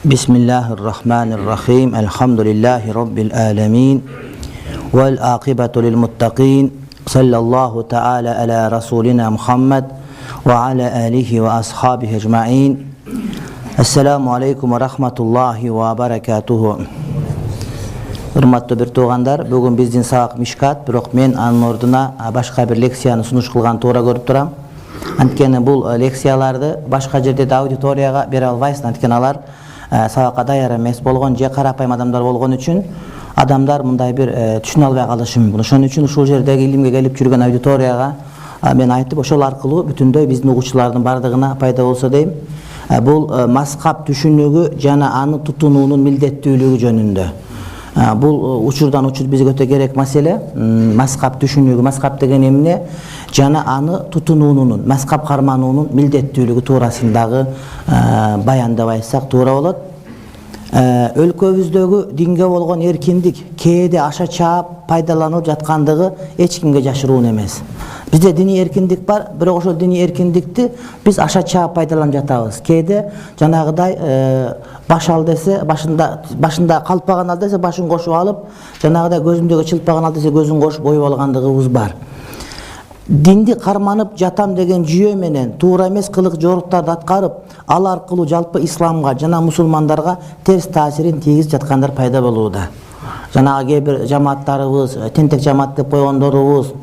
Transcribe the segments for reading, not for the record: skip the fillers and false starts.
Bismillahirrahmanirrahim. Elhamdülillahi Rabbil alemin. Vel akibetu lil muttaqin. Sallallahu teala ala Resulina Muhammed ve ala alihi ve ashabihi ecma'in. Esselamu aleyküm ve rahmetullahi ve berekatuhu. Hurmatly bir tuğandar, bugün bizdin sabak Mishkat, biroq men anın orduna başka bir leksiyany sunuş kılgan toğra görüp turam. Antkeni bul leksiyalardy başka jerde de auditoriyaga bere albaysın. Antkeni alar sabakka dayar emes bolgon je karapayım adamlar bolgon üçün adamlar mындай bir түшүнө албай калышы мүмкүн. Ошон үчүн ушул жердеги илимге келип жүргөн аудиторияга мен айтып, ошол аркылуу бүтүндөй биздин угуучулардын бардыгына пайда болсо дейм. Бул мазхаб түшүнүгү жана аны тутунуунун милдеттүүлүгү жөнүндө. Бул учурдан учур бизге өтө керек маселе. Мазхаб түшүнүгү, мазхаб деген эмне жана аны тутунуунун, мазхаб кармануунун милдеттүүлүгү туурасындагы баяндабайсак туура болот. Өлкөбүздөгү динге болгон эркиндик кээде аша чаап пайдаланылып жаткандыгы эч кимге жашыруун эмес. Бизде диний эркиндик бар, бирок ошол диний эркиндикти биз аша чаап пайдаланып жатабыз. Кээде жанагыдай баш ал десе башында калпаган ал десе башын кошуп алып, жанагыдай көзүмдөгү чылпаган ал десе көзүн кошуп коюп алгандыгыбыз бар. Динди карманып жатам деген жүйө менен туура эмес кылык жоруктарды аткарып, ал аркылуу жалпы исламга жана мусулмандарга терс таасирин тийгизип жаткандар пайда болууда. Жанагы кээ бир жамааттарыбыз, тентек жамаат деп койгондорубуз,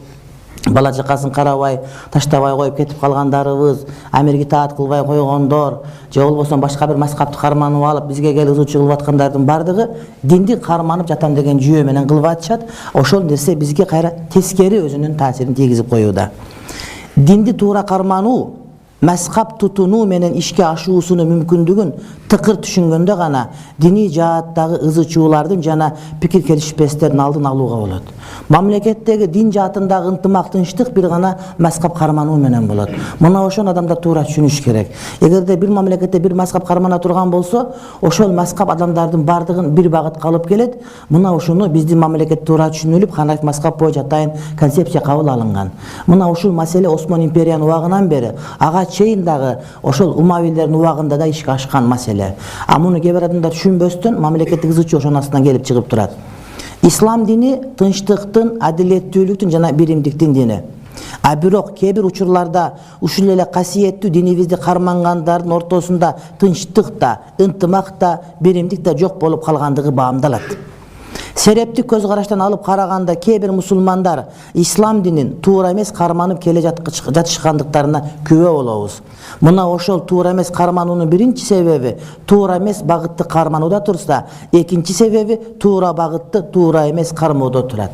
бала чакасын карабай, таштабай коюп кетип калгандарыбыз, амирге таат кылбай койгондор, же болбосо башка бир мазхабты карманып алып бизге келип ызычуу кылып аткандардын бардыгы динди карманып жатам деген жүйө менен кылып атышат. Ошол нерсе бизге кайра тескери өзүнүн таасирин тийгизип коюуда. Динди туура кармануу, мазхаб тутунуу менен ишке ашуусунун мүмкүндүгүн тыкыр түшүнгөндө гана диний жааттагы ызычуулардын жана пикир келишпестердин алдын алууга болот. Мамлекеттеги дин жаатындагы ынтымак тынчтык бир гана мазхаб кармануу менен болот. Мына ошону адамдар туура түшүнүш керек. Эгерде бир мамлекетте бир мазхаб кармана турган болсо, ошол мазхаб адамдардын бардыгын бир багытка алып келет. Мына ошону биздин мамлекет туура түшүнүлүп, Ханафи мазхаб боюнча атайын концепция кабыл алынган. Мына ушул маселе Осман империянын убагынан бери ага чейин дагы ошол Умавилердин убагында да ишке ашкан маселе. А муну кээ бир адамдар түшүнбөстөн мамлекеттик ызычуу ошонун астынан келип чыгып турат. Ислам дини тынчтыктын, адилеттүүлүктүн жана биримдиктин дини. А бирок кээ бир учурларда ушул эле касиеттүү динибизди кармангандардын ортосунда тынчтык да, ынтымак да, биримдик да жок болуп калгандыгы баамдалат. Серептик көз караштан алып караганда кээ бир мусулмандар ислам динин туура эмес карманып келе жатышкандыктарына күбө болобуз. Мына ошол туура эмес кармануунун биринчи себеби туура эмес багытты карманууда турса, экинчи себеби туура багытты туура эмес кармоодо турат.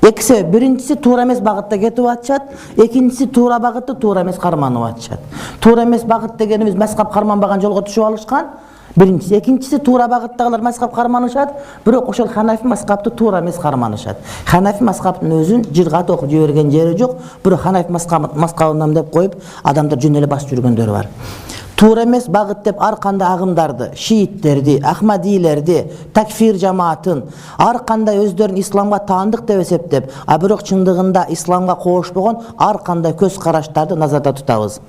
Эки себеп, биринчиси туура эмес багытта кетип атышат, экинчиси туура багытты туура эмес карманып атышат. Туура эмес багыт дегенибиз мазхаб карманбаган жолго түшүп алышкан. Биринчиси, экинчиси туура багыттагылар мазхаб карманышат, бирок ошол Ханафи мазхабты туура эмес карманышат. Ханафи мазхабтын өзүн жыргат окуп жиберген жери жок, бирок Ханафи мазхабынан деп коюп адамдар жөн эле басып жүргөндөр бар. Туура эмес багыт деп ар кандай агымдарды, шииттерди, ахмадийлерди, такфир жамаатын ар кандай өздөрүн исламга таандык деп эсептеп, а бирок чындыгында исламга кошпогон ар кандай көз караштарды назарда тутабыз.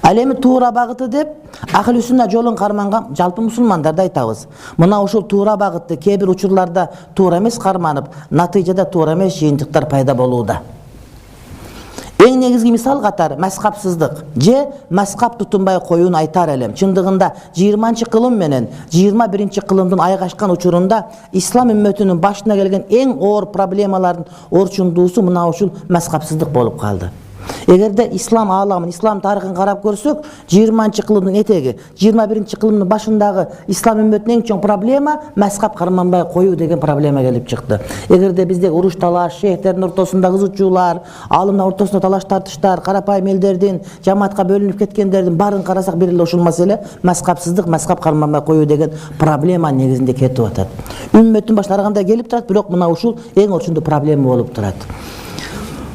Ал эми туура багыты деп ахли сүнна жолун карманган жалпы мусулмандарды айтабыз. Мына ошол туура багытты кээ бир учурларда туура эмес карманып, натыйжада туура эмес жыйынтыктар пайда болууда. Эң негизги мисал катары мазхабсыздык же мазхаб тутунбай коюуну айтар элем. Чындыгында 20-кылым менен 21-кылымдын айгашкан учурунда ислам үммөтүнүн башына келген эң оор проблемалардын орчундуусу мына ушул мазхабсыздык болуп калды. Эгерде ислам ааламын, ислам тарыхын карап көрсөк, 20-кылымдын этеги, 21-кылымдын башындагы ислам үммөтүнүн эң чоң проблема мазхаб карманбай коюу деген проблема келип чыкты. Эгерде биздеги уруш талаш, шейхтердин ортосундагы ызычуулар, алымдар ортосунда талаш тартыштар, карапайым элдердин жамаатка бөлүнүп кеткендердин баарын карасак бир эле ушул маселе мазхабсыздык, мазхаб карманбай коюу деген проблема негизинде кетип атат. Үммөттүн башына ар кандай келип турат, бирок мына ушул эң орчундуу проблема болуп турат.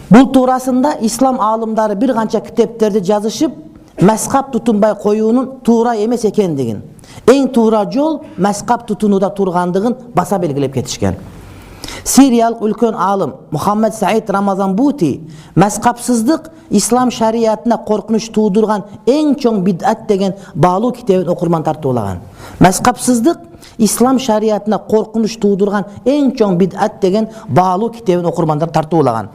Бул туурасында ислам аалымдары бир канча китептерди жазышып, мазхаб тутунбай коюунун туура эмес экендигин, эң туура жол мазхаб тутунууда тургандыгын баса белгилеп кетишкен. Siriyalik үлкен алым Muhammed Said Ramazan Buti mazhabsizlik İslam şariatına korkunuş tuğdurgan en çoğun bid'at degen bağlı kitabın okurman tartılagan. Mazhabsizlik İslam şariatına korkunuş tuğdurgan en çoğun bid'at degen bağlı kitabın okurmanlar tartılagan.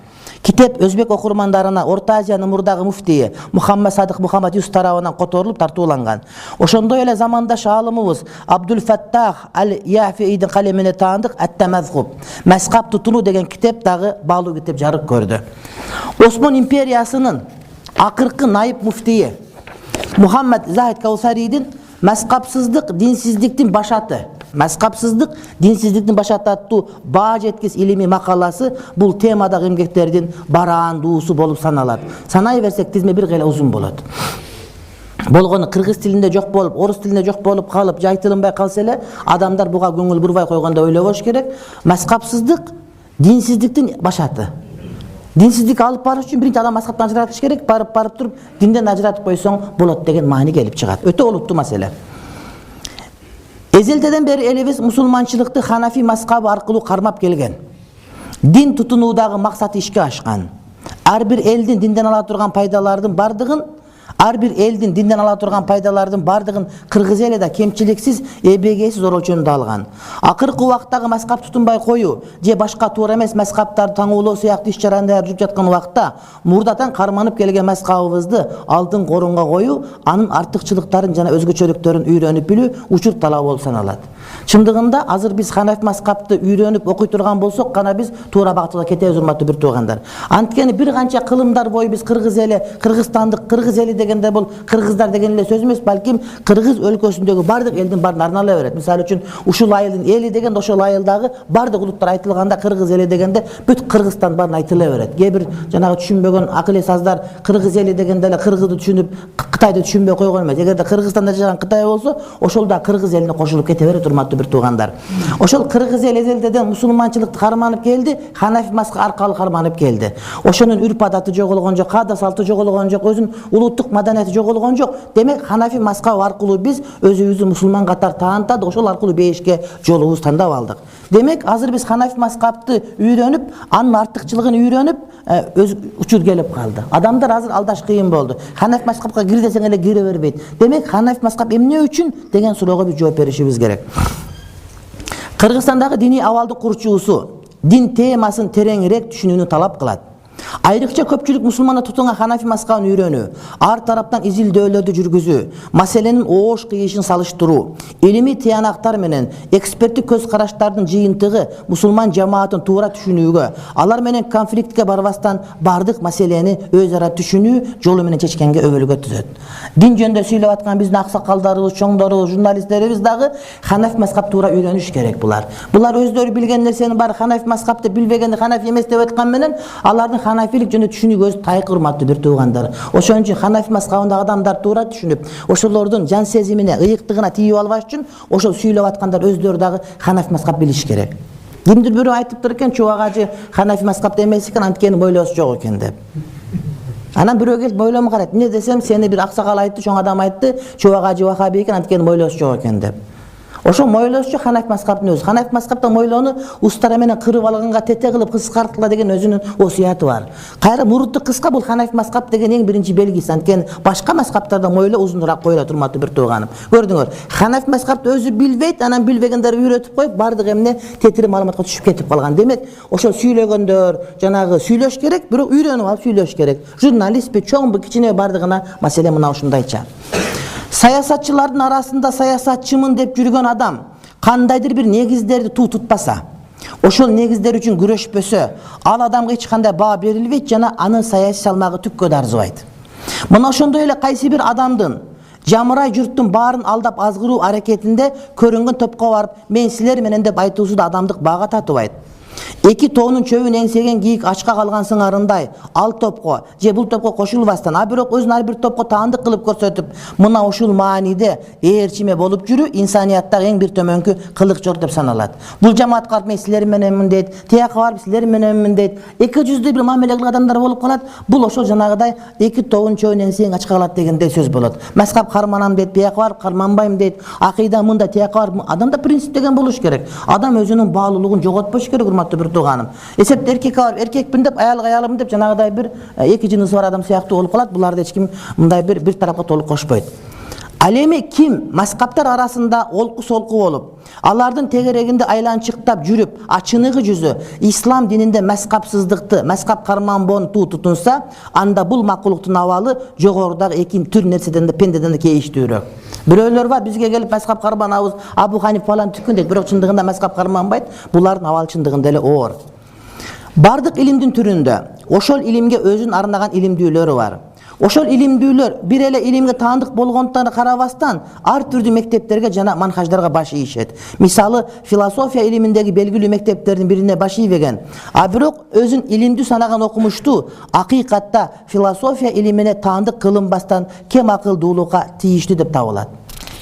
Kitap Özbek okurmanlarına Orta Aziya'nın murdağı muftiyi Muhammed Sadık Muhammed Yusuf tarafından kotorulup tartılangan. Oşonda öyle zamanda şalımımız Abdülfettah Al-Yafi'nin kalemine tanıdık Et-Temezhub. Mezhab tutunu degen kitap dağı bağlı kitap jarık gördü. Osman İmperiyasının akırkı naip muftiyi Muhammed Zahid Kavsari'nin mezhapsızlık dinsizliktin başatı. Mezhapsızlık dinsizliktin başatı attığı bağ jetkis ilimi makalası bu temada emgeklerden barağın duusu bolup sanalat. Sanay versek tizme bir gele uzun bolat. Bolgonu Kırgız tilinde жоқ bolup, Orus tilinde жоқ bolup kalıp, jaytılınbay kalsele adamlar buga göngül burbay koyganda öyle boş gerek. Mezhapsızlık dinsizliktin başatı. Dinsizlik alıp barış üçün birinci adam mezhaptan ajratış gerek, barıp durup dinden ajratıp koysoň bolat degen mani gelip çıgat. Öte oluptu mesele. Ezelden beri elimiz musulmançılıkты Hanafi mazhabı arkılуу karmap kelgen. Din tutunuudagy maksatı işke aşkan. Ar bir eldin dinden ala turgan paydalardın bardığın, ar bir eldin dinden ala turgan paydalardın bardığın Kırgız eli de kemçiliksiz, EBG'siz orolçonunda algan. Akırkı wagtdagy mazhap tutunbay koyu, je başka toora emes mazhaptарды taňуулоо syakty iş-çaranda жүрүп жаткан wagtda murdatan karmanıp kelgen mazhabыбызды aldın korunga koyu, anın artıkçılıkların jana özgöçölüktörün üýrenip bilүү uçur talap bolup sanalat. Çımdığında hazır biz Hanafi mazhabты üýrenip okuy turgan bolsok gana biz toora bagtyga ketebиz urmatly bir tugandar. Antkeni bir kança kılımdar boyu biz Kırgız eli, Kırgızstandyk Kırgız eli degende bul Kırgızlar degen ele söz emes, balkim Kırgız өлkösündögi bardyk eldin barın arnala beret. Misal üçün uşul ayылдын eli degen oşol ayıldagy bardyk ulutlar aytılganda Kırgız eli degende büt Kırgızstan barın aytyla beret. Gebir janagy düşünbögen akıl sazlar Kırgız eli degende ele Kırgızды düşünüp Kıtaydı düşünböy koygon emes. Egerde Kırgızstanda yaşagan Kıtay bolsa oşolda Kırgız eline koşulup kete beret urmatly bir tugandar. Oşol Kırgız eli ezelden musulmançılıkты karmanyp geldi, Hanafi mazhabı arkaly karmanyp geldi. Oşonun ürp adaty jogolgon jok, kada salty jogolgon jok, özün uluttuk madaniyeti jogolgon jok. Demek Hanafi mazhabı arkılуу biz özübüzdü musulman katar taantadık, oşol arkılуу beşke jolubuz tandap aldık. Demek hazır biz Hanafi mazhabты üýrenip, anın artykçylygyny üýrenip öz uçur gelip kaldı. Adamlar hazır aldaş kıyın boldu. Hanafi mazhabga gir desең ele gire berбейт. Demek Hanafi mazhab emne üçin degen surooga bir жооп berişimiz gerek. Kırgızstandagy dini awaldy kurçuusu din temasyny tereňirээк düşünүүnü talap kılat. Ayrıkça köpçülük musulmana tutungan Hanafi mazhabını üýrenүү, ar taraptan izilдөөлөрдү жүрgüzүү, maselenin oğuş kıyışын salıştırуу, ilimi tiyanaktar menen ekspertik köz karaştardын jыйынтыгы musulman jamaatın tuura түшүнүүgө, alar menen konfliktke barбастан bardyk maseleni özara түшүnүү jolu menen çeçkenge öbөлgө түзөt. Din jönündө süýlep atkан биздин аксакалдарыбыз, чоңдорубуз, журналисттерибиз dagы Hanafi mazhab tuura üýreniş gerek bular. Bular özleri bilgen nersenin bari Hanafi mazhabты bilbegende Hanafi emes dep atkан menen alardын Hanafilik jönündө түшүnүүgө öz tayık urmatly bir tugandar. Oşon üçin Hanafi mazhabındaky adamlar tuura түшүnүp, oşolordun jan sezimine, ıyıktığına tiýip albaş üçin oşol süýlep atkandar özleri dagı Hanafi mazhab biliş gerek. Kimdir biri aytypdyr eken, çowagacı Hanafi mazhabda emes eken, antkeni boýlosy jok eken dep. Anan biri gelip boýlama garat. Ne desem seni bir aksakal aytdı, çoň adam aytdı, çowagacı Wahabi eken, antkeni boýlosy jok eken dep. Oşo moýlosçu Hanafi mazhabının özü. Hanafi mazhabda moýlonu ustara menen kırıp alganga tete kılıp kıskartla degen özünün osiyaty var. Kayra muruttu kıska bul Hanafi mazhab degen eň birinci belgisi. Antkeni başka mazhablarda moýlo uzunrak koýula turmatly bir tuganym. Gördüňөр. Hanafi mazhabda özü bilbeyt, anan bilbegender üýretip koyup bardyk emne tetiri malumatga düşüp ketip kalgan. Demek oşo süýlegender, janagy süýleş gerek, birok üýrenip alıp süýleş gerek. Jurnalist be çoň bu kiçine bardygyna mesele mına uşundayça. Sayasatçıların arasında sayasatçımın dep жүрген adam kandaydır bir negizlerdi tutpasa, oşol negizler üçün güreşpösö, al adamga hiç kандай baa berilbeyt jana anın sayasi salmagı tükkö arzubayt. Mına oşondoy ele kaysi bir adamdın jamıray jurттун baarın aldap azgırуу hareketinde körüngün topko barıp men siler menen dep aytуусу da adamdık baga tatıbayt. Eki toğunun çövün engsegen giyik açka kalgan sыңарындай al topko je bul topko koşulbastan a birok özün ar bir topko taandık kılıp көрсөтүp mına uşul maanide ээрчиме болуp жүрүү insaniyatda eң bir tömönkü kılık jok dep sanalat. Bul jamaat karp men siler menenmin deyt, tiyaka barıp siler menenmin deyt. Eki жүздүү bir muamele kılgan adamlar bolup kalat. Bul oşol janagıday eki toğun çövün engsegen açka kalat degende söz bolat. Mazhab karmanam deyt, tiyaka barıp karmanbayım deyt. Akida mında tiyaka barıp adamda prinsip degen boluş gerek. Adam özünün bağlılığын jogotpoş gerek. турмактуу бир тууганым. Эсепте эркекке барып эркекпин деп, аялга аялмын деп жанагыдай бир эки жынысы бар адам сыяктуу болуп калат. Буларды эч ким мындай бир тарапка толук кошпойт. Ал эми ким маскаптар арасында олку-солку болуп, алардын тегерегинде айланчыктап жүрүп, ачыныгы жүзү ислам дининде маскапсыздыкты, маскап карманбоону тутунса, анда бул макулуктун абалы жогорудагы эки түр нерседен да пендеден да кейиштүүрөөк. Бирөөлөр бар, бизге келип маскап карманабыз, Абу Ханиф фалан түкүн дейт, бирок чындыгында маскап карманбайт. Булардын абалы чындыгында эле оор. Бардык илимдин түрүндө ошол илимге өзүн арнаган илимдүүлөрү бар. Ошол илимдүүлөр бир эле илимге таандык болгондуктан карабастан ар түрдүү мектептерге жана манхаждарга баш ийишет. Мисалы, философия илиминдеги белгилүү мектептердин бирине баш ийбеген, а бирок өзүн илимдүү санаган окумуштуу акыйкатта философия илимине таандык кылынбастан кем акылдуулукка тийиштүү деп табылат.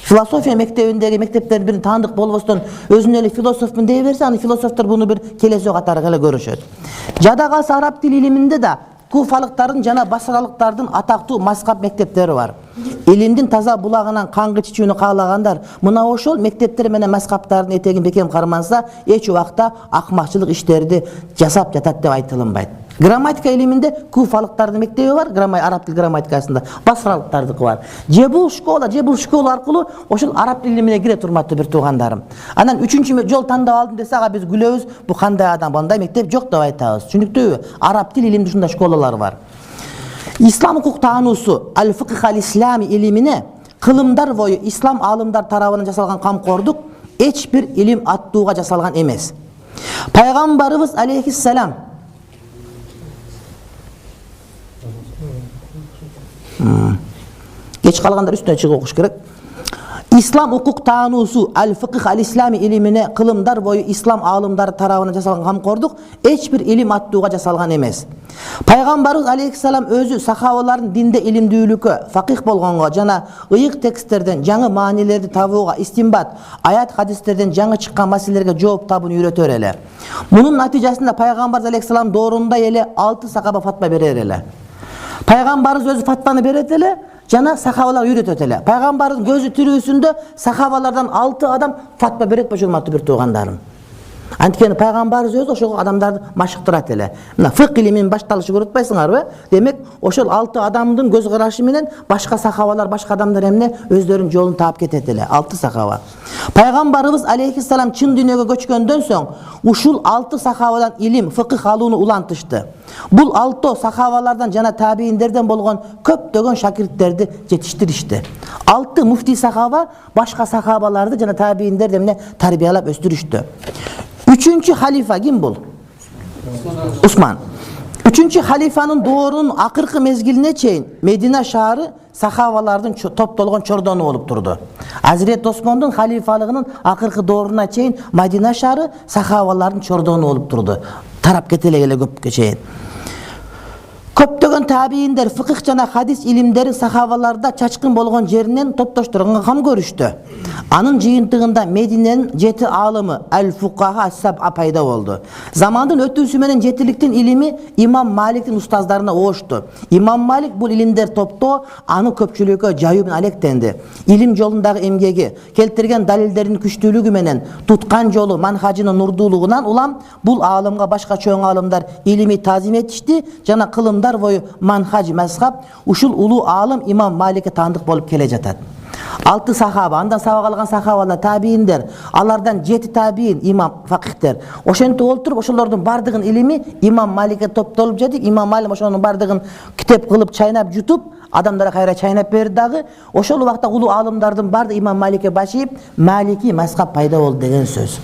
Философия мектебиндеги мектептердин бирин таандык болбостон өзүн эле философмун дей берсе, аны философтор буну бир келесөө катары эле көрүшөт. Жада калса араб тил илиминде да Куфалыктардын жана басралыктардын атактуу маскап мектептери бар. Илимдин таза булагынан каңгы чичүүнү каалагандар мына ошол мектептер менен маскаптардын этегин бекем карманса, эч убакта акмакчылык иштерди жасап жатат деп айтылынбайт. Грамматика илиминде куфалыктардын мектеби бар, араб тил грамматикасында, басралыктардыкы бар. Же бул школа аркылуу ошол араб тил илимине кире турматтуу бир туугандарым. Анан 3-чү жол тандап алдым десе, ага биз күлөбүз, бу кандай адам, мындай мектеп жок деп айтабыз. Түшүнүктүүбү? Араб тил илиминде ушундай школалар бар. Ислам укук таануусу аль-фикх аль-ислами илимине кылымдар бою ислам аалымдар тарабынан жасалган камкордук эч бир илим аттууга жасалган эмес. Пайгамбарыбыз алейхиссалам geç kalganlar üstüne çıkıp okuş gerek. İslam hukuk tanusu al-fıkıh al-islami ilimine kılımdar boyu İslam alımları tarafından jasalgan kamkorduk hiç bir ilim attuğga jasalgan emes. Peygamberimiz aleyhisselam özü sahabaların dinde ilimdүүлükö fakih bolgongo jana ıyık tekstlerden жаңы manilerdi tabuğa istinbat ayat hadislerden жаңы çıkan maselelерге жооп табууну үйрөтөр эле. Bunun natijasında Peygamberimiz aleyhisselam doğrunda ele 6 sahaba fatva berer ele. Peygamberimiz özü fatvanı beret ele, jana sahabalar үйрөтөт эле. Peygamberimiz gözü tирүүсүндө sahabalardan 6 adam fatva berет болчуматтуу бир туугандарым. Анткени Peygamberimiz өзү ошол адамдарды машыктырат эле. Мына фык илимин башталышы көрүп атпайсыңарбы? Демек, ошол 6 адамдын көз карашы менен башка сахабалар, башка адамдар эмне өздөрүнүн жолун таап кетет эле. 6 сахаба. Peygamberimiz aleyhisselam чын дүйнөгө көчкөндөн соң ушул 6 сахабадан илим, фыкых алууну улантышты. Бул 6 сахабалардан жана табииндерден болгон көптөгөн шакирттерди жетиштиришти. 6 муфти сахаба башка сахабаларды жана табииндерди эмне тарбиялап өстүрүштү. 3-cü halifa kim bul? Osman. 3-cü halifanın doğrunun akırkı mezgiline çeyin Medine şaharı sahabalardan toplolgon çordonu olup durdu. Hazreti Osman'ın halifalığının akırkı doğruna çeyin Medine şaharı sahabalardan çordonu olup durdu. Tarap ketele köp çeyin. Көптөгөн табииндер фыкых жана хадис илимдери сахабаларда чачкын болгон жеринен топтоштурганга кам көрүштү. Анын жыйынтыгында Мединенин 7 аалымы аль-фукаха ас-саб'a пайда болду. Замандын өтүүсү менен жетиликтин илими Имам Маликтин устаздарына ошту. Имам Малик бул илимдер топтоо аны көпчүлүккө жайуу менен алектенди. Илим жолундагы эмгеги, келтирген далилдердин күчтүүлүгү менен туткан жолу манхажынын нурдуулугунан улам бул аалымга башка чоң аалымдар илими тазим этишти жана кылымдар boyu manhaj mezhab uşul ulu alım İmam Malik'e tanıdık bolup kele jatat. 6 sahaba, andan sağa kalgan sahabalar tabiinler, alardan 7 tabiin imam fakihler. Oşentip olturup oşolordun bardığın ilimi İmam Malik'e toptolup jatıp, İmam Malik oşonun bardığın kitap kılıp çaynap jutup, adamlara kayra çaynap berdi dağı. Oşol vakta ulu alımlardan bardı İmam Malik'e başlayıp Maliki mezhab payda oldu degen söz.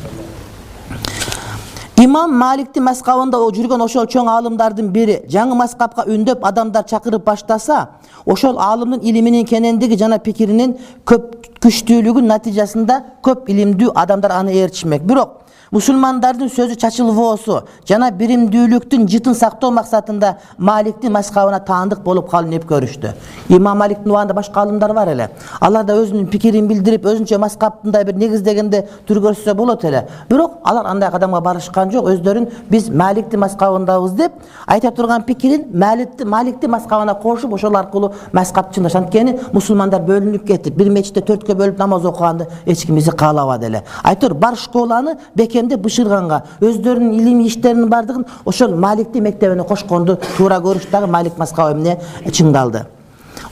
İmam Malik'ti mezhebinde o жүргөн ошол чоң алымдардын бири жаңы мezhebка үндөп адамдар чакырып баштаса, ошол алымдын илиминин кенендиги жана пикиринин көп күчтүүлүгүнүн натыйжасында көп илимдүү адамдар аны ээрчишмек. Бирок мусулмандардын сөзү чачылбоосу жана биримдүүлүктүн жытын сактоо максатында Маликтин мezhebine таандык болуп калууну көрүштү. Имам Маликтин убагында башка алымдар бар эле. Алар да өзүнүн пикирин билдирип, өзүнчө мezhebинде бир негиздегенде түр көрсөтсө болот эле. Бирок алар андай кадамга барышкан жок. Өздөрүн биз Маликтин мezhebindабыз деп айта турган пикирин Маликтин мezhebine кошуп, ошол аркылуу мezhep чындашат. Анткени мусулмандар бөлүнүп кетип, бир мечитте 4 бөлүп намаз окуганды эч ким бизи каалабады эле. Айтор бар школаны бекемде бышырганга, өздөрүнүн илимий иштеринин бардыгын ошол Маликтин мектебине кошконду туура көрүштагы Малик Маскаб эмне чыңдалды.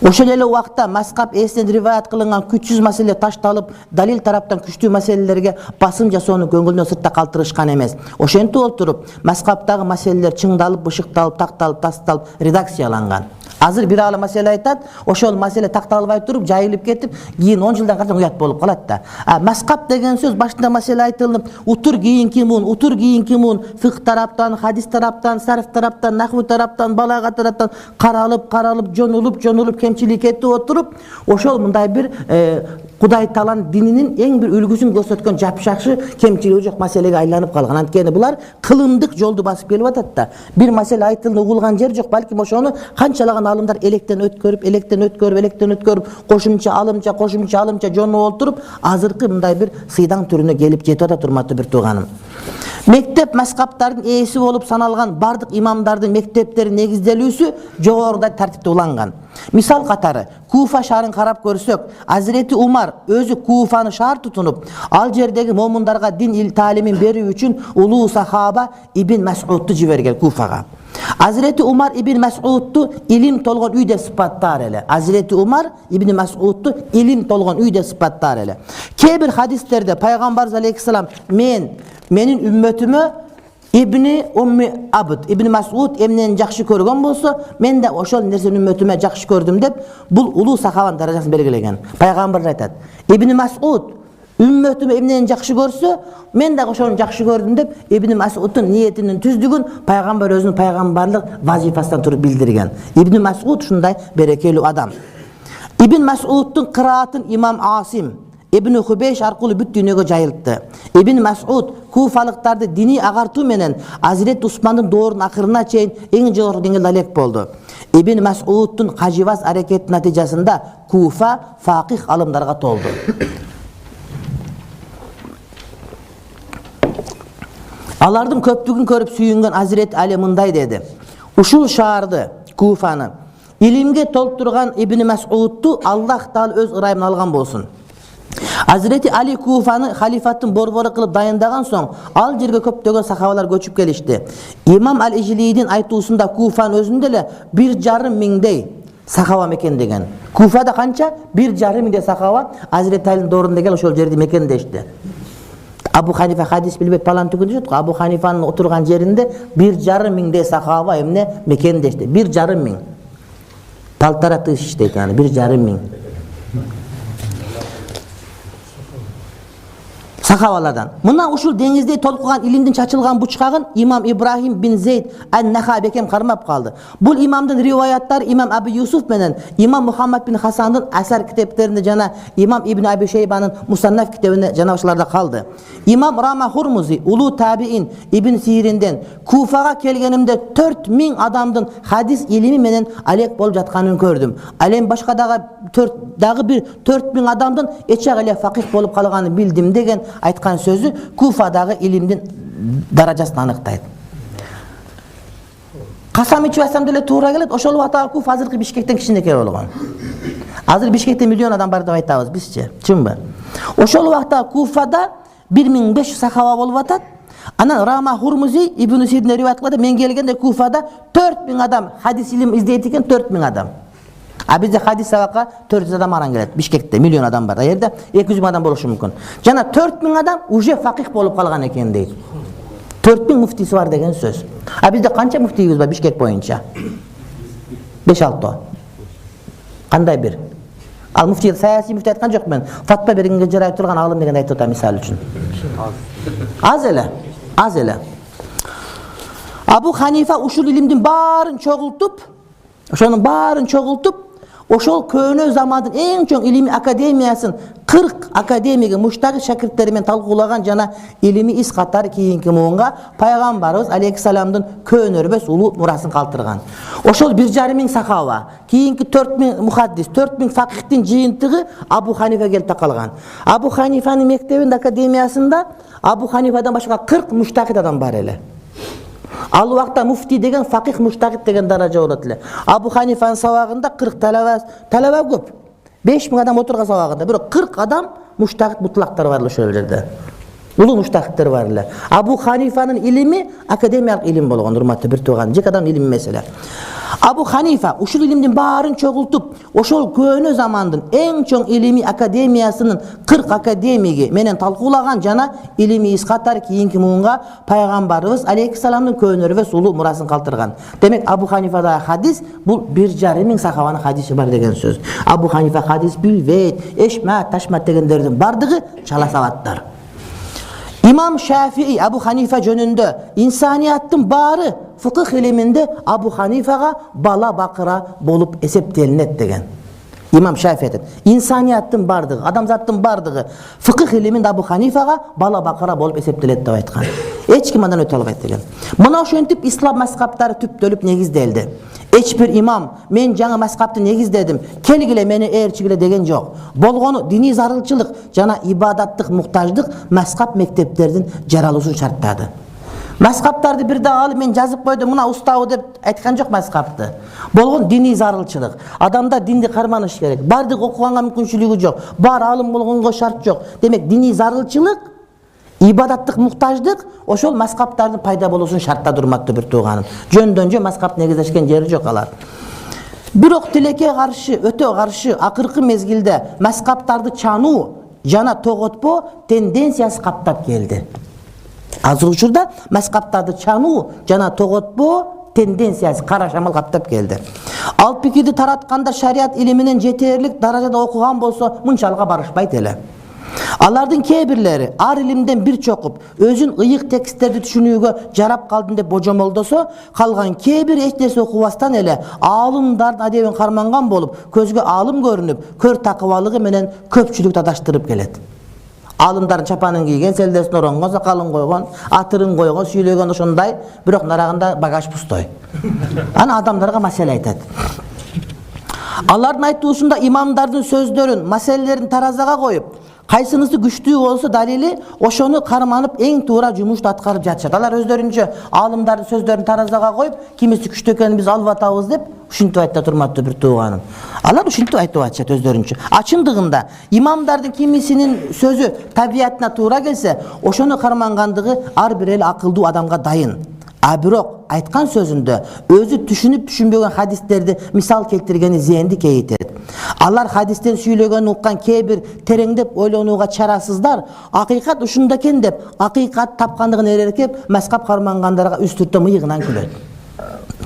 Ошол эле убакта Маскаб эсинен риваят кылынган күчсүз маселе ташталып, далил тараптан күчтүү маселелерге басым жасоону көңүлүнөн сыртта калтырышкан эмес. Ошентип отуруп, Маскабтагы маселелер чыңдалып, бышыкталып, такталып, тасталып, редакцияланган. Азыр бир ала маселе айтат, ошол маселе такталбай туруп, жайылып кетип, кийин 10 жылдан качан уят болуп калат да. Маскаб деген сөз башында маселе айтылып, утур кийинки муун, фикх тараптан, хадис тараптан, сарф тараптан, нахву тараптан, балага тараптан каралып, жонулуп, кемчилик кетип отуруп, ошол мындай бир Кудай Тааланын дининин эң бир үлгүсүн көрсөткөн жапшакшы, кемчилиги жок маселеге айланып калган. Анткени булар кылымдык жолду басып келип атат да. Бир маселе айтылды, угулган жер жок, балким ошону канчалаган алымдар электен өткөрүп, кошумча алымча жонуп отуруп, азыркы мындай бир сыйдан түрүнө келип жетип атат, урматтуу бир тууганым. Мектеп Маскабтардын ээси болуп саналган бардык имамдардын мектептери негизделүүсү жогоруда тартипте уланган. Мисал катары, Куфа шаарын карап көрсөк, Азирети Умар өзү Куфаны шаар тутунуп, ал жердеги момундарга дин таалимин берүү үчүн улуу сахаба Ибн Мас'удду жиберген Куфага. Азирети Умар Ибн Мас'удду илим толгон үй деп сыпаттар эле. Азирети Умар Ибн Мас'удду илим толгон үй деп сыпаттар эле. Кээ бир хадистерде пайгамбарыбыз алейхиссалам менин үммөтүмө Ибни Умми Абд, Ибн Мас'уд эмнени жакшы көргөн болсо, мен да ошол нерсени үммөтүмө жакшы көрдүм деп, бул улуу сахабанын даражасын белгилеген. Пайгамбар айтат: Ибн Мас'уд үммөтүмө эмнени жакшы көрсө, мен да ошону жакшы көрдүм деп, Ибн Мас'уддун ниетинин түздүгүн пайгамбар өзүнүн пайгамбарлык вазифасынан туруп билдирген. Ибн Мас'уд ушундай берекелүү адам. Ибн Мас'уддун кыраатын имам Асим Ибн Хубейш аркылуу бүт дүйнөгө жайылтты. Ибн Мас'уд куфалыктарды дини агартуу менен Азирет Усмандын доорунун акырына чейин эң жогорку деңгээлде алек болду. Ибн Мас'уддун кажыбас аракетинин натыйжасында Куфа факих алымдарга толду. Алардын көптүгүн көрүп сүйүнгөн Азирет Али мындай деди: ушул шаарды, Куфаны, илимге толтурган Ибн Мас'удду Аллах Таала өз ырайымына алган болсун. Азирети Али Куфаны халифаттын борбору кылып дайындаган соң, ал жерге көптөгөн сахабалар көчүп келишти. Имам Ал-Ижлийдин айтуусунда Куфанын өзүндө эле 1,5 миңдей сахаба мекендеген. Куфада канча? 1,5 миңдей сахаба Азирети Алинин доорунда келип ошол жерди мекендешти. Абу Ханифа хадис билбейт балан түгүндү. Абу Ханифанын отурган жеринде 1,5 миңдей сахаба эмне мекендешти. 1,5 миң. Талтара тыш иштейт, 1,5 миң. Сахабалардан. Мына ушул деңиздей толкуган илимдин чачылган бучкагын имам Ибрахим бин Зейд ан-Нахаи бекем кармап калды. Бул имамдын риваяттары имам Абу Юсуф менен имам Мухаммад бин Хасандын Асар китептеринде жана имам Ибн Аби Шейбанын Мусаннаф китебинде жана ошоларда калды. Имам Рама Хурмузи улуу табиин Ибн Сиринден Куфага келгенимде 4000 адамдын хадис илими менен алек болуп жатканын көрдүм. Ал эми башка дагы бир 4000 адамдын эчек эле факих болуп калганын билдим деген айткан сөзү Куфадагы илимдин даражасын аныктайт. Касам ичип айтсам деле туура келет. Ошол убакта Куфа азыркы Бишкектен кичинекей болгон. Азыр Бишкекте миллион адам бар деп айтабыз бизчи. Чынбы? Ошол убакта Куфада 1500 сахаба болуп атат. Анан Рама Хурмузи Ибн Сирдин риваят кылат, мен келгенде Куфада 4000 адам хадис илим издейт экен, 4000 адам. А бизде хадис сабакка 400 адам аран келет. Бишкекте миллион адам бар. Аерде 200 000 адам болушу мүмкүн. Жана 4000 адам уже факих болуп калган экен дейт. 4000 муфтиси бар деген сөз. А бизде канча муфтийбиз бар Бишкек боюнча? 5-6. Кандай бир? Ал муфти саясий муфти айткан жок мен. Фатва бергенге жарай турган алым деген айтып атам мисал үчүн. Аз эле. Абу Ханифа ушул илимдин баарын чогултуп, ошол көөнө замандын эң чоң илимий академиясын 40 академиги муштагы шакирттери менен талкуулаган жана илимий ис катары кийинки муунга пайгамбарыбыз алейхиссаламдын көөнөрбөс улуу мурасын калтырган. Ошол 1,5 миң сахаба, кийинки 4000 мухаддис, 4000 факихтин жыйынтыгы Абу Ханифа келип такалган. Абу Ханифанын мектебинде академиясында Абу Ханифадан башка 40 муштахид адам бар эле. Ал убакта муфти деген факих муштахид деген даража болот эле. Абу Ханифанын сабагында 40 талаба көп. 5000 адам отырган убагында бирок 40 адам муштахид мутлактар бар ошол жерде. Улуу муштахиттер бар эле. Абу Ханифанын илими академиялык илим болгон, урматтуу бир тууган. Жеке адам илим эмес эле. Абу Ханифа ушул илимдин баарын чогултуп, ошол көөнө замандын эң чоң илими академиясынын 40 академиги менен талкуулаган жана илими искатар кийинки муунга пайгамбарыбыз алейхиссаламдын көөнөрүбөз улуу мурасын калтырган. Демек Абу Ханифадагы хадис бул 1,5 сахабанын хадиси бар деген сөз. Абу Ханифа хадис билбейт, эшмат, ташмат дегендердин бардыгы чала сабаттар. İmam Şafii Abu Hanife жөнүндө insaniyattın баары fıkıh iliminde Abu Hanife'ga bala bakıra bolup eseptelinет деген. İmam Şafii aytат. İnsaniyattın bardığı, adamzattın bardığı fıkıh iliminde Abu Hanife'ga bala bakıra bolup eseptelet деп aytkan. Эч ким андан өтө албайт деген. Мына ошентип ислам мазхабтары түптөлүп негизделди. Эч бир имам мен жаңа мазхабты негиздедим, келгиле мени ээрчигиле деген жок. Болгону диний зарылчылык жана ибадаттык муктаждык мазхаб мектептердин жаралуусун шарттады. Мазхабтарды бир да алып мен жазып койдум, мына устабы деп айткан жок мазхабты. Болгон диний зарылчылык. Адамдар динди карманыш керек. Бардык окуганга мүмкүнчүлүгү жок. Бар алым болгонго шарт жок. Демек диний зарылчылык ибадаттык муктаждык ошол мазхабтардын пайда болуусун шарттады, урматтуу бир тууганым. Жөндөн жөн мазхаб негиздешкен жери жок алар. Бирок тилекке каршы, өтө каршы акыркы мезгилде мазхабтарды чануу жана тоготпо тенденциясы каптап келди. Азыр учурда мазхабтарды чануу жана тоготпо тенденциясы кара шамал каптап келди. Ал пикирди таратканда шариат илиминен жетерлик даражада окуган болсо мынчалык барышпайт эле. Алардын кээ бирлери ар илимден бир чокуп, өзүн ыйык тексттерди түшүнүүгө жарап калдым деп божомолдосо, калган кээ бир эч нерсе окубастан эле аалымдардын адебин карманган болуп, көзгө аалым көрүнүп, көр такыбалыгы менен көпчүлүктү адаштырып келет. Аалымдардын чапанын кийген, селдесин оронгон, сакалын койгон, атырын койгон, сүйлөгөн ошондой, бирок нарагында багаж пустой. Аны адамдарга маселе айтат. Алардын айтуусунда имамдардын сөздөрүн, маселелерин таразага коюп, кайсынысы күчтүү болсо далили ошону карманып эң туура жумушту аткарып жатышат. Алар өздөрүнчө аалымдардын сөздөрүн таразага коюп, кимиси күчтүү экенин биз алып атабыз деп ушинтип айтат, урматтуу бир тууганым. Алар ушинтип айтып атышат өздөрүнчө. Чындыгында имамдардын кимисинин сөзү табиятына туура келсе, ошону кармангандыгы ар бир эл акылдуу адамга дайын. А бирок айткан сөзүндө өзү түшүнүп түшүнбөгөн хадистерди мисал келтиргени зиянды кейитет. Алар хадистен сүйлөгөн уккан кээ бир тереңдеп ойлонууга чарасыздар, акыйкат ушунда экен деп, акыйкат тапкандыгын эркеп, мазхаб кармангандарга үстүртө мыйыгынан күлөт.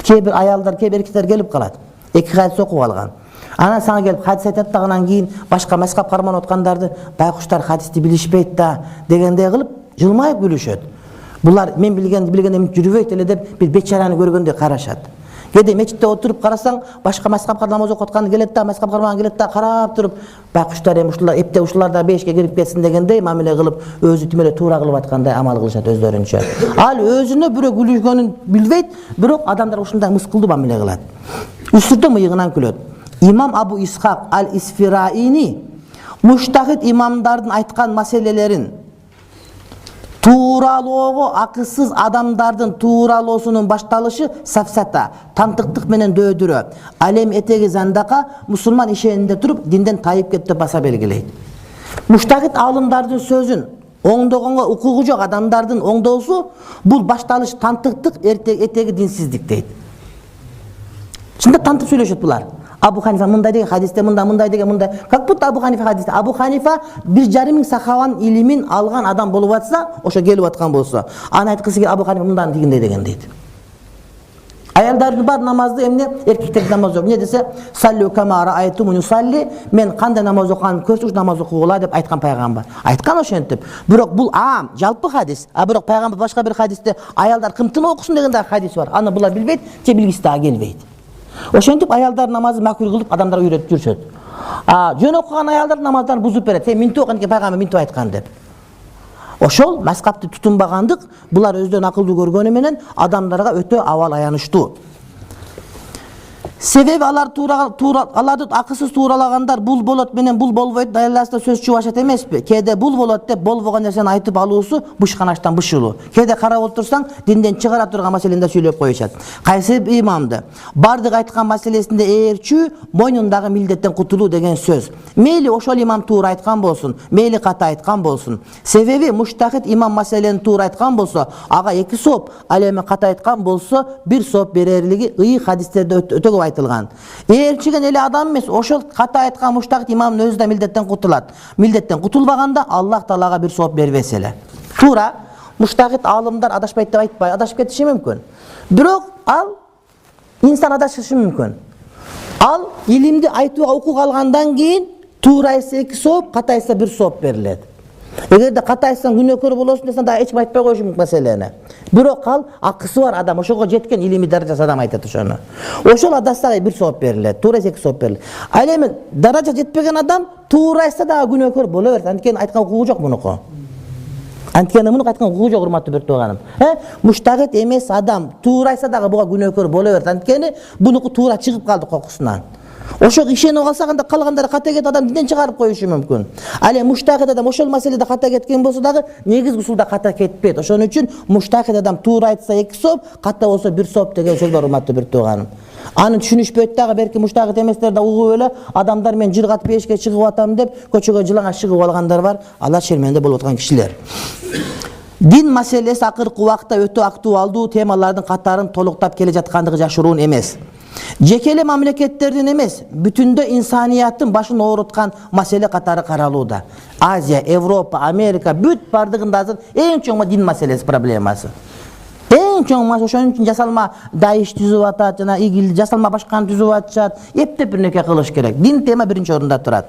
Кээ бир аялдар, кээ бир эркектер келип калат. Эки хадис окуп алган. Анан сага келип хадис айтат дагынан кийин башка мазхаб карманып аткандарды байкуштар хадисти билишпейт да дегендей кылып жылмайып күлүшөт. Булар мен билгендем жүрбөйт эле деп бир бечараны көргөндөй карашат. Кээде мечитте отуруп карасаң, башка мазхабка намаз окуп аткан келет да, мазхаб кармаган келет да, карап туруп, байкуштар эми ушулар эпте ушулар да бешке кирип кетсин дегендей мамиле кылып, өзү тим эле туура кылып аткандай амал кылышат өздөрүнчө. Ал өзүнө бирөө күлүшкөнүн билбейт, бирок адамдар ушундай мыскылдуу мамиле кылат. Үстүртө мыйыгынан күлөт. Имам Абу Исхак ал-Исфираини муштахид имамдардын айткан маселелерин тууралоого акысыз адамдардын тууралоосунун башталышы сафсата, тантыктык менен дөөдүрө, алем этеги зандака, мусулман ишенинде туруп динден тайып кетти деп баса белгилейт. Муштахид аалымдардын сөзүн оңдогонго укугу жок адамдардын оңдоосу бул башталыш тантыктык, этеги динсиздик дейт. Чында тантып сүйлөшөт булар. Абу Ханифа мындай деген хадисте, мындай деген мындай. Как будто Абу Ханифа хадисте. Абу Ханифа 1,5 сахабанын илимин алган адам болуп атса, ошо келип аткан болсо, аны айткысы келип Абу Ханифа мындан дегендей деген дейт. Аялдардын бар намазды эмне, эркектердин намаз жок. Эмне десе, саллу кама раайтумуни салли, мен кандай намаз окуганымды көрсөңүз намаз окугула деп айткан пайгамбар. Айткан ошентип. Бирок бул аам, жалпы хадис. Бирок пайгамбар башка бир хадисте аялдар кымтын окусун деген да хадис бар. Аны булар билбейт, же билгиси да келбейт. Ошентип аялдар намазы макрух кылып адамдарга үйрөтүп жүрүшөт. Жөн окуган аялдар намаздарын бузуп берет. Сен минтип окуган пайгамбар минтип айткан деп. Ошол мазхабты тутунбагандык булар өздөрүн акылдуу көргөнү менен адамдарга өтө абал аянычтуу. Себеби алар аларды акысыз туралагандар бул болот менен бул болбойт дайырласында сөз чубашат эмеспи? Кээде бул болот деп болбогон нерсени айтып алуусу бушканаштан бушулуу. Кээде карап отурсаң динден чыгара турган маселени сүйлөп коюшат. Кайсы имамды бардык айткан маселесинде ээрчүү, мойнундагы милдеттен кутулуу деген сөз. Мейли ошол имам туура айткан болсун, мейли ката айткан болсун. Себеби муштахид имам маселени туура айткан болсо, ага 2 сооп, ал эми ката айткан болсо 1 сооп берерлиги ый хадистерде өтө айтылган. Ээрчиген эле адам эмес, ошол ката айткан муштахид имамдын өзү да милдеттен кутулат. Милдеттен кутулбаганда Аллах Таалага 1 сооп бербес эле. Туура, муштахид алымдар адашпайт деп айтпай, адашып кетиши мүмкүн. Бирок ал инсан адашышы мүмкүн. Ал илимди айтууга укук алгандан кийин туура айтса 2 сооп, ката айтса 1 сооп берилет. Эгерде ката айтсаң күнөөкөр болосуң десең да эч айтпай коюшу мүмкүн маселени. Бирок ал акысы бар адам, ошого жеткен илимий даражасы адам айтат ошону. Ошол адашса 1 сооп берилет, туура 2 сооп берилет. Ал эми даража жетпеген адам туура айтса дагы күнөөкөр боло берет. Анткени айткан укугу жок мунуку. Анткени муну айткан укугу жок, урматтуу бир тууганым. Муштахид эмес адам туура айтса дагы буга күнөөкөр боло берет. Анткени бунуку туура чыгып калды кокусунан. Ошол ишенип калса анда калгандары ката кетип адам динден чыгарып коюшу мүмкүн. Ал эми муштахид адам ошол маселеде ката кеткен болсо дагы негизги усулда ката кетпейт. Ошон үчүн муштахид адам туура айтса 2 сооп, ката болсо 1 сооп деген сөз бар, урматтуу бир тууганым. Аны түшүнүшпөйт дагы, белки муштахид эместер да угуп эле адамдар мен жыргат бешке чыгып атам деп көчөгө жылаңа чыгып алгандар бар. Алар шерменде болуп аткан кишилер. Дин маселеси акыркы убакта өтө актуалдуу темалардын катарын толуктап келе жаткандыгы жашыруун эмес. Жеке эле мамлекеттердин эмес, бүтүндө инсанияттын башын ооруткан маселе катары каралууда. Азия, Европа, Америка бүт бардыгында азыр эң чоң дин маселеси проблемасы. Эң чоң маселе, ошон үчүн жасалма Даиш түзүп атат, жана ИГИЛ жасалма башканы түзүп атышат. Эптеп бир нерсе кылыш керек. Дин тема биринчи орунда турат.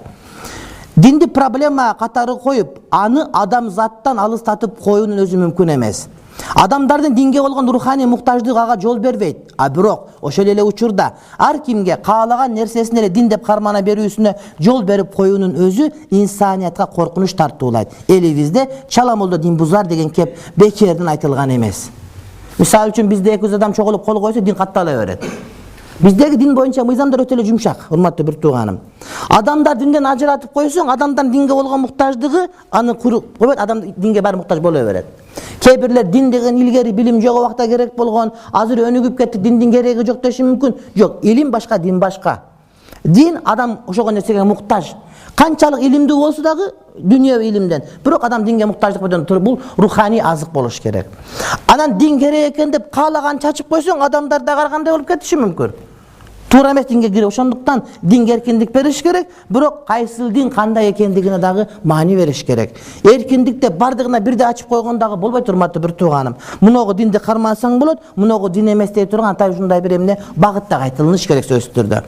Динди проблема катары коюп, аны адамзаттан алыстатып коюунун өзү мүмкүн эмес. Адамдардын динге болгон руханий муктаждыгы ага жол бербейт. А бирок ошол эле учурда ар кимге каалаган нерсесин эле дин деп кармана берүүсүнө жол берип коюунун өзү инсаниятка коркунуч тартуулайт. Элибизде чаламолдо дин бузар деген кеп бекерден айтылган эмес. Мисалы үчүн бизде 200 адам чогулуп кол койсо дин каттала берет. Биздеги дин боюнча мыйзамдар өтө эле жумшак, урматтуу бир тууганым. Адамдар динден ажыратып койсоң, адамдын динге болгон муктаждыгы аны койбойт, адам динге баары муктаж боло берет. Кээ бирлер дин деген илгери билим жок убакта керек болгон, азыр өнүгүп кетти, диндин кереги жок деши мүмкүн. Жок, илим башка, дин башка. Дин адам ошого нерсеге муктаж. Канчалык илимдүү болсо дагы дүнүйө илимден. Бирок адам динге муктаждык менен туруп бул руханий азык болуш керек. Анан дин керек экен деп каалаган чачып койсоң, адамдар да каргандай болуп кетиши мүмкүн. Туура эмес динге кирип, ошондуктан динге эркиндик бериш керек, бирок кайсыл дин кандай экендигине дагы маани бериш керек. Эркиндикте бардыгына бирдей ачып койгон дагы болбойт, урматтуу бир тууганым. Муногу динди кармансаң болот, муногу дин эмес дей турган андай ушундай бир эмне багытта айтылыш керек сөзсүз түрдө.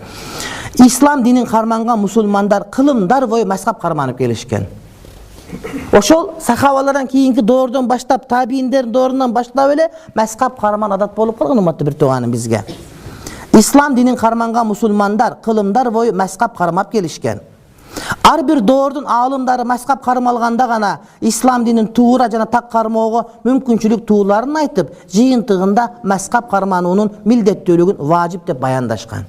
Ислам динин карманган мусулмандар кылымдар бою мазхаб карманып келишкен. Ошол сахабалардан кийинки доордон баштап, табииндердин доорунан баштап эле мазхаб карман адат болуп калган, урматтуу бир тууганым бизге. Ислам динин карманган мусулмандар кылымдар бою мазхаб кармап келишкен. Ар бир доордун аалымдары мазхаб кармалганда гана ислам динин туура жана так кармоого мүмкүнчүлүк тууларын айтып, жыйынтыгында мазхаб кармануунун милдеттүүлүгүн важип деп баяндашкан.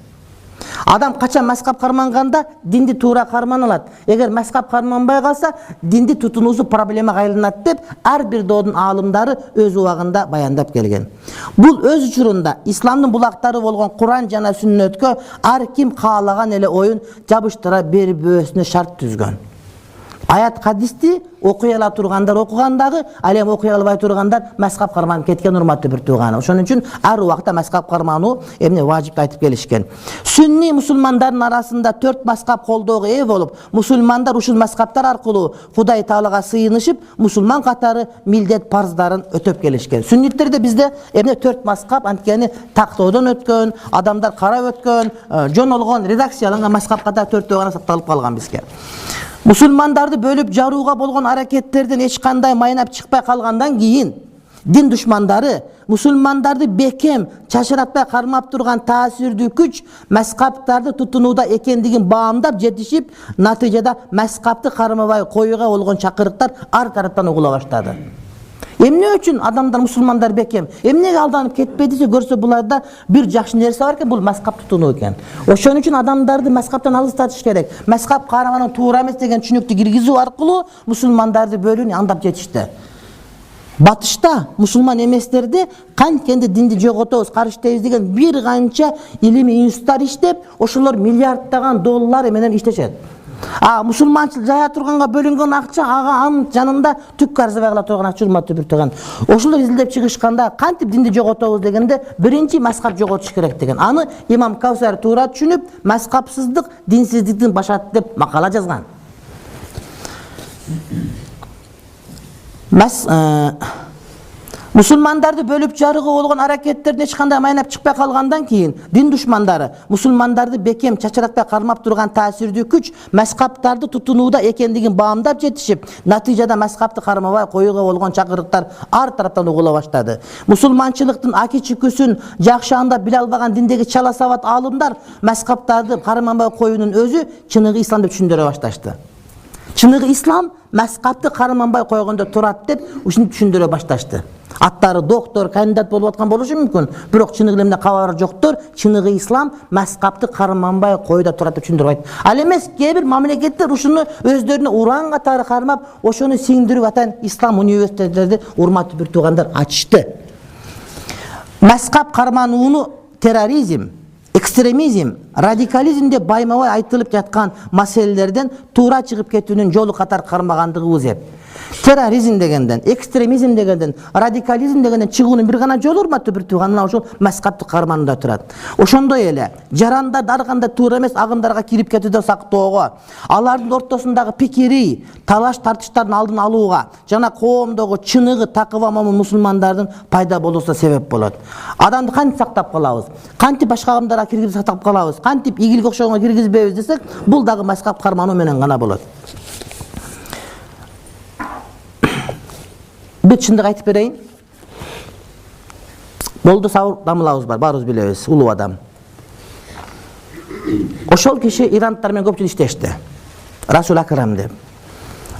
Адам качан мазхаб карманганда динди туура кармана алат. Эгер мазхаб карманбай калса, динди тутунуусу проблемага айланат деп ар бир доодун аалымдары өз убагында баяндап келген. Бул өз учурунда исламдын булактары болгон Куран жана Сүннөткө ар ким каалаган эле оюн жабыштыра бербөөсүнө шарт түзгөн. Аят хадисти окуй ала тургандар окугандагы, ал эми окуй албай тургандар мазхаб карманып кеткен, урматтуу бир тууганы. Ошон үчүн ар убакта мазхаб кармануу эмне важип айтып келишкен. Сүнни мусулмандардын арасында 4 мазхаб колдоого ээ болуп, мусулмандар ушул мазхабтар аркылуу Кудай Таалага сыйынышып, мусулман катары милдет парздарын өтөп келишкен. Сүнниттерде бизде эмне 4 мазхаб, анткени тактоодон өткөн, адамдар карап өткөн, жонолгон, редакцияланган мазхаб катары 4 гана сакталып калган бизге. Мусулмандарды бөлүп жарууга болгон аракеттерден эч кандай майнап чыкпай калгандан кийин дин душмандары мусулмандарды бекем чачыратпай кармап турган таасирдүү күч мазхабтарды тутунууда экендигин баамдап жетишип, натыйжада мазхабты кармабай коюуга болгон чакырыктар ар тараптан угула баштады. Эмне үчүн адамдар мусулмандар бекем? Эмнеге алданып кетпедисе көрсө буларда бир жакшы нерсе бар экен, бул мазхаб тутунуу экен. Ошон үчүн адамдарды мазхабтан алыстатыш керек. Мазхаб каарманын туура эмес деген түшүнүктү киргизүү аркылуу мусулмандарды бөлүүнү андап жетишти. Батышта мусулман эместерди канткенде динди жоготобуз, карыштайбыз деген бир канча илимий институттар иштеп, ошолор миллиарддаган доллар менен иштешет. Мусулманчылык жая турганга бөлүнгөн акча ага анын жанында түк арзабай кала турган акча урматтуу бир тууган. Ошолор изилдеп чыгышканда кантип динди жоготобуз дегенде биринчи мазхаб жоготуш керек деген. Аны имам Кавсар туура түшүнүп, мазхабсыздык динсиздиктин башаты деп макала жазган. Мусулмандарды бөлүп жарууга болгон аракеттердин эч кандай майнап чыкпай калгандан кийин дин душмандары мусулмандарды бекем чачырактай кармап турган таасирдүү күч мазхабтарды тутунууда экендигин баамдап жетишип, натыйжада мазхабты кармабай коюуга болгон чакырыктар ар тараптан угула баштады. Мусулманчылыктын аки-чүкүсүн жакшы андап биле албаган диндеги чала сабат аалымдар мазхабтарды кармабай коюунун өзү чыныгы ислам деп түшүндүрө башташты. Чыныгы ислам мазхабты карманбай койгондо турат деп ушинтип түшүндүрө башташты. Аттары доктор, кандидат болуп аткан болушу мүмкүн, бирок чыныгы эмне кабары жоктор, чыныгы ислам мазхабты карманбай коюуда турат деп түшүндүрүп айтты. Ал эмес кээ бир мамлекеттер ушуну өздөрүнө уран катары кармап, ошону сиңдирип атан ислам университеттерди урматтуу бир туугандар ачышты. Мазхаб карманууну терроризм, экстремизм, радикализм деп байма-бай айтылып жаткан маселелерден туура чыгып кетүүнүн жолу катар кармагандыгыбыз эп. Терроризм дегенден, экстремизм дегенден, радикализм дегенден чыгуунун бир гана жолу урматтуу бир тууган, ошол мазхабты карманууда турат. Ошондой эле жарандарды ар кандай туура эмес агымдарга кирип кетүүдөн сактоого, алардын ортосундагы пикири, талаш тартыштардын алдын алууга жана коомдогу чыныгы такыба момун мусулмандардын пайда болуусуна себеп болот. Адамды кантип сактап калабыз? Кантип башка агымдарга киргизип сактап калабыз? Кантип игилге окшогонго киргизбейбиз десек, бул дагы мазхаб кармануу менен гана болот. Бир чындык айтып берейин. Молдо Саур Дамылабыз бар, баарыбыз билебиз, улуу адам. Ошол киши ирандтар менен көпчүлүк иштешти. Расул Акрам деп.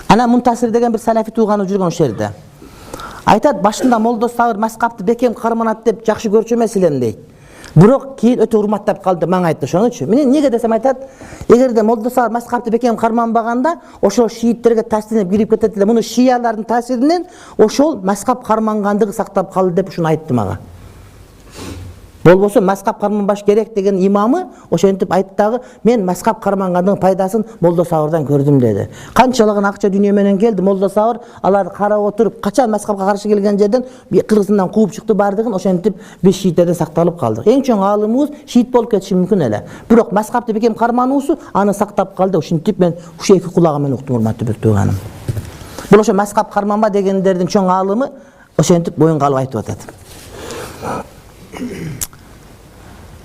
Ана Мунтасир деген бир салафи тууганы жүргөн ошол жерде. Айтат, башында Молдо Саур мазхабты бекем карманат деп жакшы көрчү эмес элем дейт. Бирок кийин өтө урматтап калды, мага айтты ошонучу. Мен неге десем айтат, эгерде Молдо Саур мазхабты бекем карманбаганда, ошол шииттерге таасиринип кирип кетет эле. Муну шиялардын таасиринен ошол мазхаб кармангандыгы сактап калды деп ушуну айтты мага. Болбосо мазхаб карманбаш керек деген имамы ошентип айтты дагы, мен мазхаб кармангандыгын пайдасын Молдо Саурдан көрдүм деди. Канчалаган акча дүйнө менен келди, Молдо Саур аларды карап отуруп, качан мазхабка каршы келген жерден Кыргызстандан кууп чыкты бардыгын, ошентип биз шииттерден сакталып калдык. Эң чоң аалымыбыз шиит болуп кетиши мүмкүн эле. Бирок мазхабты бекем кармануусу аны сактап калды. Ушинтип мен ушу эки кулагым менен уктум, урматтуу бир тууганым. Бул ошо мазхаб карманба дегендердин чоң аалымы ошентип боюнга алып айтып атат.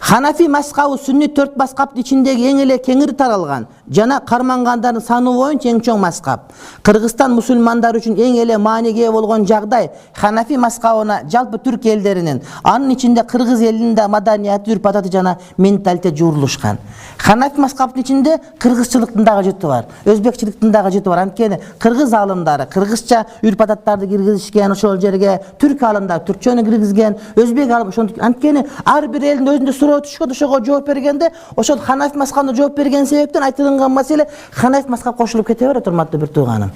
Ханафи мазхабы сүнни төрт мазхабтын ичиндеги эң эле кеңири таралган жана кармангандардын саны боюнча эң чоң мазхаб. Кыргызстан мусулмандары үчүн эң эле мааниге болгон жагдай Ханафи мазхабына жалпы түрк элдеринин, анын ичинде кыргыз элинин да маданияты, үрп-адаты жана менталитети жуурулушкан. Ханафи мазхабынын ичинде кыргызчылыктын дагы жыты бар, өзбекчиликтин дагы жыты бар. Анткени кыргыз алымдары кыргызча үрп-адаттарды киргизишкен ошол жерге, түрк алымдары түркчөнү киргизген, өзбек алым ошентип. Анткени ар бир элдин өзүндө суроо түшкөн, ошого жооп бергенде, ошол Ханафи мазхабына жооп берген себептен айтылган маселе Ханафи мазхаб кошулуп кете берет, урматтуу бир тууганым.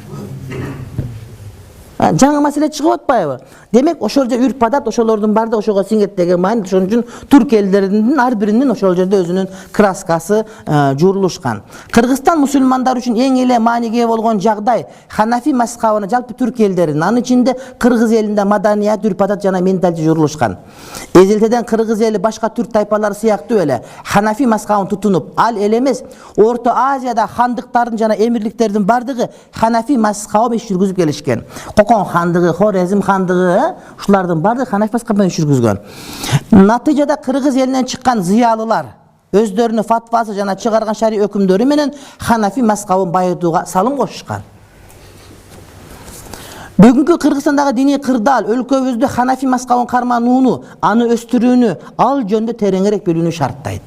Жаңы маселе чыгып атпайбы? Демек, ошол жерде үрп-адат ошолордун барды ошого сиңет деген маани. Ошон үчүн түрк элдеринин ар биринин ошол жерде өзүнүн краскасы жуурулушкан. Кыргызстан мусулмандары үчүн эң эле мааниге болгон жагдай Ханафи мазхабына жалпы түрк элдеринин, анын ичинде кыргыз элинде маданият, үрп-адат жана менталитет жуурулушкан. Эзелтеден кыргыз эли башка түрк тайпалары сыяктуу эле Ханафи мазхабын тутунуп, ал эл эмес, Орто Азияда хандыктардын жана эмирликтердин бардыгы Ханафи мазхабы иш жүргүзүп келишкен. Кокон хандыгы, Хорезм хандыгы, ушулардын бардыгы Ханафи мазхабын иш жүргүзгөн. Натыйжада кыргыз элинен чыккан зыялылар өздөрүнүн фатвасы жана чыгарган шари өкүмдөрү менен Ханафи мазхабын байытууга салым кошушкан. Бүгүнкү Кыргызстандагы диний кырдаал өлкөбүздө Ханафи мазхабын карманууну, аны өстүрүүнү, ал жөнүндө тереңирээк билүүнү шарттайт.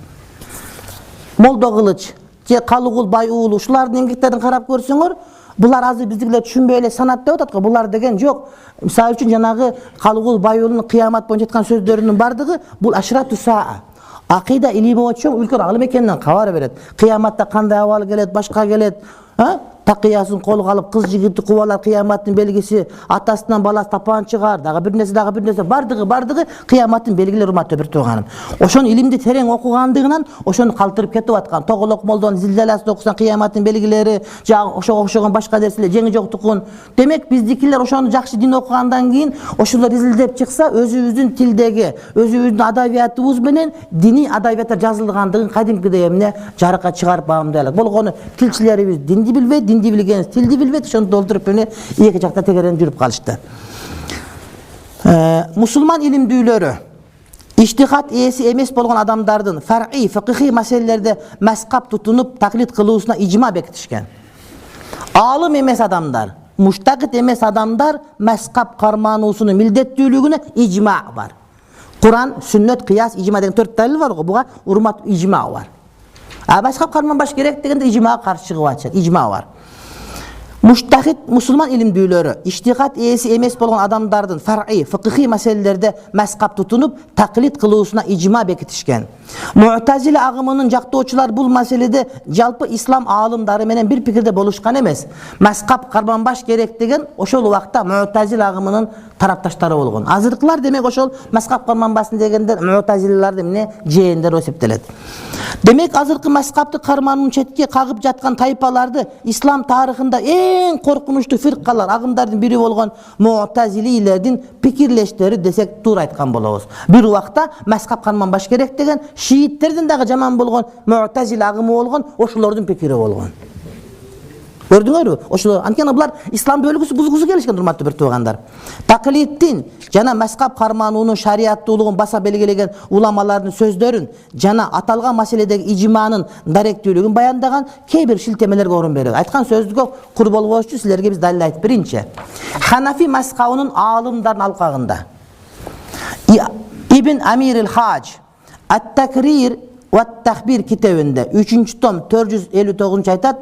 Молдо Кылыч же Калыгул Байуулу ушулардын эмгектерин карап көрсөңөр, Bular azыр биздикилер түшүнбөй эле санат деп атат го. Булар деген жок. Мисалы үчүн жанагы Калыгул Байулунун кыямат боюнча айткан сөздөрүнүн бардыгы бул ашрату саа. Акыйда илими боюнча үлкөн алым экенинен кабар берет. Кыяматта кандай абал келет, башка келет. Такыясын колго алып кыз жигитти кубалар, кыяматтын белгиси, атасынан баласы тапан чыгар, дагы бир нерсе бардыгы кыяматтын белгилери урматтуу бир тууганым. Ошону илимди терең окугандыгынан ошону калтырып кетип аткан. Тоголок молдон зилзаласын окусаң кыяматтын белгилери, жагы ошого окшогон башка нерселер жеңи жок тукун. Демек биздикилер ошону жакшы дин окугандан кийин ошолор изилдеп чыкса, өзүбүздүн тилдеги, өзүбүздүн адабиятыбыз менен диний адабияттар жазылгандыгын кадимкидей эмне жарыкка чыгарып баамдайлат. Болгону тилчилерибиз динди билбейт, динди билген, тилди билбейт, ошону толтуруп эне эки жакта тегеренип жүрүп калышты. Мусулман илимдүүлөрү иштихат ээси эмес болгон адамдардын фар'ий, фикхий маселелерде маскап тутунуп таклид кылуусуна ижма бекитишкен. Алым эмес адамдар, муштакит эмес адамдар маскап кармануусунун милдеттүүлүгүнө ижма бар. Куран, сүннөт, кыяс, ижма деген 4 далил бар го. Буга урмат ижма бар. Маскап карманбаш керек дегенде ижмага каршы чыгып атышат. Ижма бар. Муштахид мусулман илимдүүлөрү иштихат ээси эмес болгон адамдардын фар'ий, фикхий маселелерде маскап тутунуп таклид кылуусуна ижма бекитишкен. Му'тазила агымынын жактоочулар бул маселеде жалпы ислам аалымдары менен бир пикирде болушкан эмес. Маскап карманбаш керек деген ошол убакта Му'тазила агымынын тарапташтары болгон. Азыркылар демек ошол маскап карманбасын дегенде Му'тазилалар эмне жээндер эсептелет. Демек азыркы маскапты кармануун четке кагып жаткан тайпаларды ислам тарыхында эң коркунучтуу фиркалар, агымдардын бири болгон Му'тазилилердин пикирлештери десек туура айткан болобуз. Бир убакта маскап карманбаш керек деген шииттердин дагы жаман болгон Му'тазила агымы болгон, ошолордун пикири болгон. Көрдүңөрбү? Ошолор анткени булар исламды өлгүсү бузгусу келишкен, урматтуу бир туугандар. Таклиттин жана маскап кармануунун шариаттуулугун баса белгилеген уламалардын сөздөрүн жана аталган маселедеги ижманын даректүүлүгүн баяндаган кээ бир шилтемелерге орун берет. Айткан сөзгө кур болбош үчүн силерге биз далил айтып биринчи. Ханафи мазхабынын аалымдардын алкагында Ибн Амир Хадж Ат-Такрир ва Тахбир китебинде 3-том 459 айтат: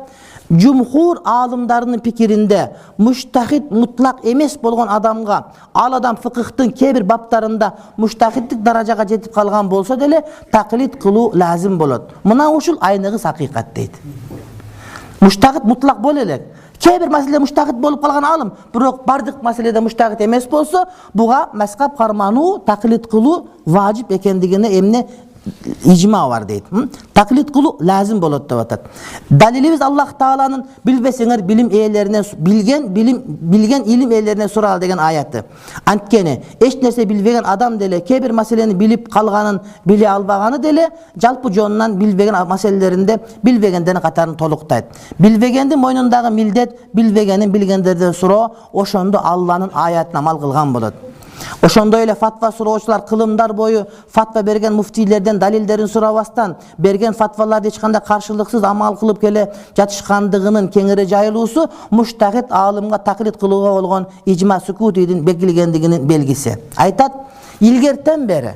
Жумхур аалымдарынын пикиринде муштахид мутлак эмес болгон адамга, ал адам фикхтын кээ бир баптарында муштахиддик даражага жетип калган болсо деле таклид кылуу лазим болот. Мына ушул айныгы акыйкат дейт. Муштахид мутлак боло элек. Кээ бир маселеде муштахид болуп калган алым, бирок бардык маселеде муштахид эмес болсо, буга маскап кармануу, таклид кылуу важип экендигине эмне ижма бар дейт. Таклид кылуу лазим болот деп атат. Далилибиз Аллах Тааланын билбесеңер билим ээлеринен билген илим ээлеринен сурал деген аяты. Анткени эч нерсе билбеген адам деле кээ бир маселени билип калганын биле албаганы деле жалпы жонунан билбеген маселелеринде билбегендердин катарын толуктайт. Билбегендин мойнундагы милдет билбегенин билгендерден суроо, ошондо Алланын аятына амал кылган болот. Ошондой эле фатва суроочулар кылымдар бою фатва берген муфтийлерден далилдерин сурабастан берген фатваларды эч кандай каршылыксыз амал кылып келе жатышкандыгынын кеңири жайылуусу муштахид аалымга таклид кылууга болгон ижма сукутидин бекилгендигинин белгиси. Айтат: илгертен бери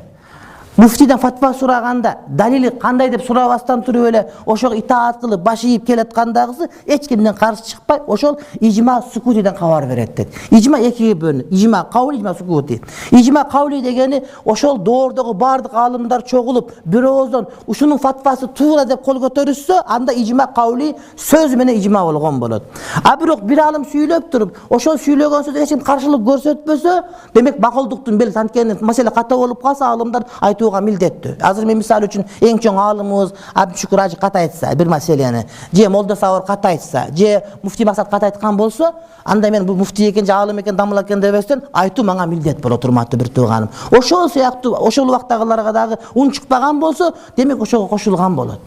муфтийден фатва сураганда далили кандай деп сурабастан туруп эле ошого итаат кылып баш ийип келаткандагысы эч кимден каршы чыкпай ошол ижма сукутиден кабар берет дейт. Ижма экиге бөлүнөт. Ижма каули, ижма сукути. Ижма каули дегени ошол доордогу бардык аалымдар чогулуп бир ооздон ушунун фатвасы туура деп кол көтөрүшсө, анда ижма каули сөз менен ижма болгон болот. А бирок бир аалым сүйлөп туруп, ошол сүйлөгөн сөзгө эч ким каршылык көрсөтпөсө, демек бакылдыктын белгиси. Анткени маселе ката болуп калса аалымдар айтууга милдеттүү. Азыр мен мисалы үчүн эң чоң аалымыбыз Абдушукур Ажы ката айтса бир маселени, же Молда Сабыр ката айтса, же муфти Максат ката айткан болсо, анда мен бул муфти экен, аалым экен, дамыл экен дебестен айтуу мага милдет болот, урматтуу бир тууганым. Ошол сыяктуу ошол убактагыларга дагы ун чыкпаган болсо, демек ошого кошулган болот.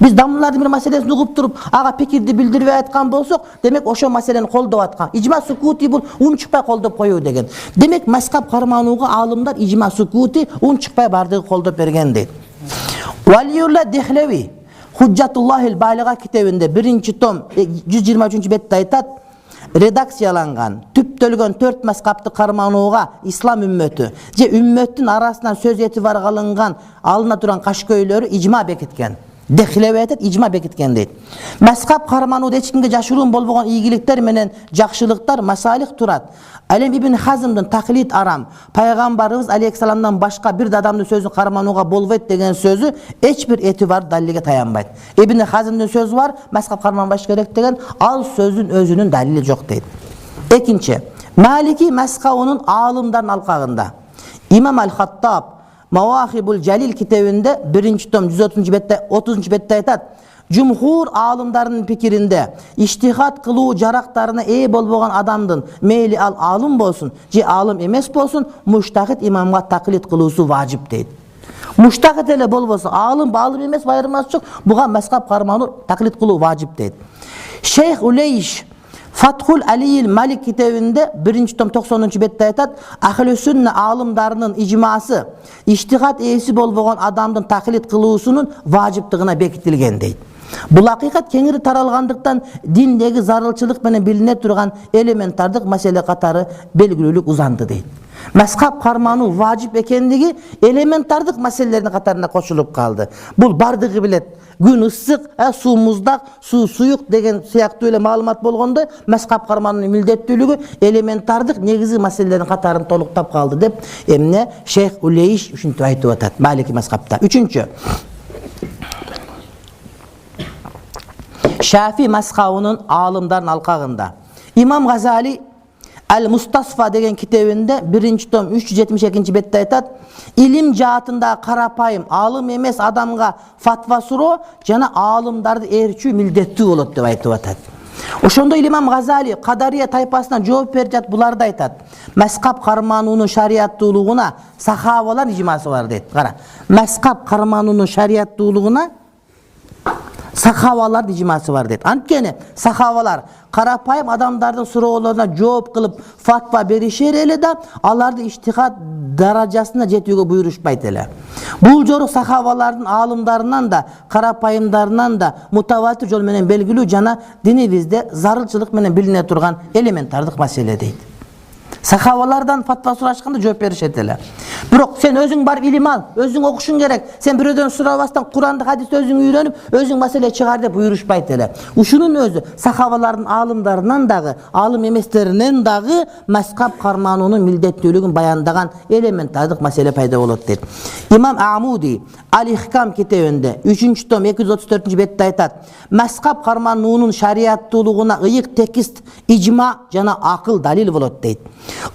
Биз дамылдардын бир маселесин угуп туруп, ага пикирди билдирбей айткан болсок, демек ошол маселени колдоп аткан. Ижма сукути бул ун чыкпай колдоп коюу деген. Демек маскап карманууга аалымдар ижма сукути ун чыкпай бардыгы колдоп берген дейт. Валиулла Дехлеви Худжатуллахил Балига китебинде 1-том 123-бетте айтат: редакцияланган, түптөлгөн 4 маскапты карманууга ислам үммөтү же үммөттүн арасынан сөз этибарга алынган алына турган кашкөйлөрү ижма бекиткен. Dehlevetet icma bekitken deydi. Mezhep karmanuda echkimge jaşıruun bolboğan iyigilikler menen jakşılıklar masalih turat. Alem İbn Hazm'dan taklit aram. Peygamberimiz Aleyhisselam'dan başka bir adamın sözü karmanuğa bolvet degen sözü hiçbir etibar dalilge tayanbaydı. İbn Hazm'dan söz var, mezhep karman baş gerek degen al sözün özünün dalili yok deydi. Ekinci, Maliki mezhebinin alımların alkağında. İmam Al-Hattab Mavahibul Celil kitabında 1. tom 130. bette aytat. Cumhur alımlarının pikirinde iştihat kılığı jaraktarına ey bolboğan adamdın meyli al alım bolsun, je alım emes bolsun, muştahit imamga taklit kılıusu vacip deydi. Muştahit ele bolbosa alım balım emes bayırmaz çok, buğa mezhep karmanı taklit kılığı vacip deydi. Şeyh Uleyş Fathul Aliyil Malik kitabında 1. tom 90. bette aytat. Ahl-i sünne alımlarının icması iştihat eysi bolboğan adamdın taklit kılıusunun vaciptigine bekitilgen deydi. Bu hakikat kengiri taralgandыкtan dindegi zarılçılık menen biline turgan elementardık mesele katары belgilülük uzandı deydi. Mezhep karmanı vacip ekendigi elementardık meselelerin katarına koşulup kaldı. Bu bardığı bilet. Gün ıssık, su muzdak, su suyuk degen siyaktı öyle malumat bolgonda mezhep karmanının mildettülügü elementardık negizi meselelerin katarını toluktap kaldı dep emne Şeyh Uleyş üçüncü aytı atat Maliki mezhepta. Üçüncü Şafii mezhebinin alımların alkağında. İmam Gazali El-Mustasfa degen kitabında 1. tom 372. bette aytat. İlim jaatında karapayım alım emes adamga fatva suro jana alımdарды erçü mildetti bolot dep aytып atat. Ошондо İmam Gazali Kadariya tayfasına жооп берип жатып буларды айтат. Mezhep karmanunun şariattуулугуна sahavalar icması var deydi. Kara. Mezhep karmanunun şariattуулугуна sahavalar icması var deydi. Antkeni sahavalar karapayım adamların sorularına жооп kılıp fatva berişer ele de alarda iştihat darajasına jetүүгө buyuruşpayt ele. Bul joruk sahavaların alımlarından da karapayımlarından da mutavatir jol menen belgilүү jana dinibizde zarılçılık menen biline turgan elementardık mesele deydi. Sahavalardan fatva suraşkanda жооп беришет эле. Бирок sen özüň barıp ilim al, özüň okuşuň gerek. Sen birödөн surabastan Kur'an'da hadisde özüň öýrenip, özüň mesele çıgar dep buyuruşpayt ele. Uşunun özü sahavaların alımlarından dagı, alım emeslerinden dagı mezhep karmanunun mildettүүлүгүн bayandagan elementardık mesele payda bolot deydi. İmam Amudi Al-İhkam kitabında 3. tom 234. bette aytat. Mezhep karmanunun şariattуулугуна ıyık tekist, icma jana akıl dalil bolot deydi.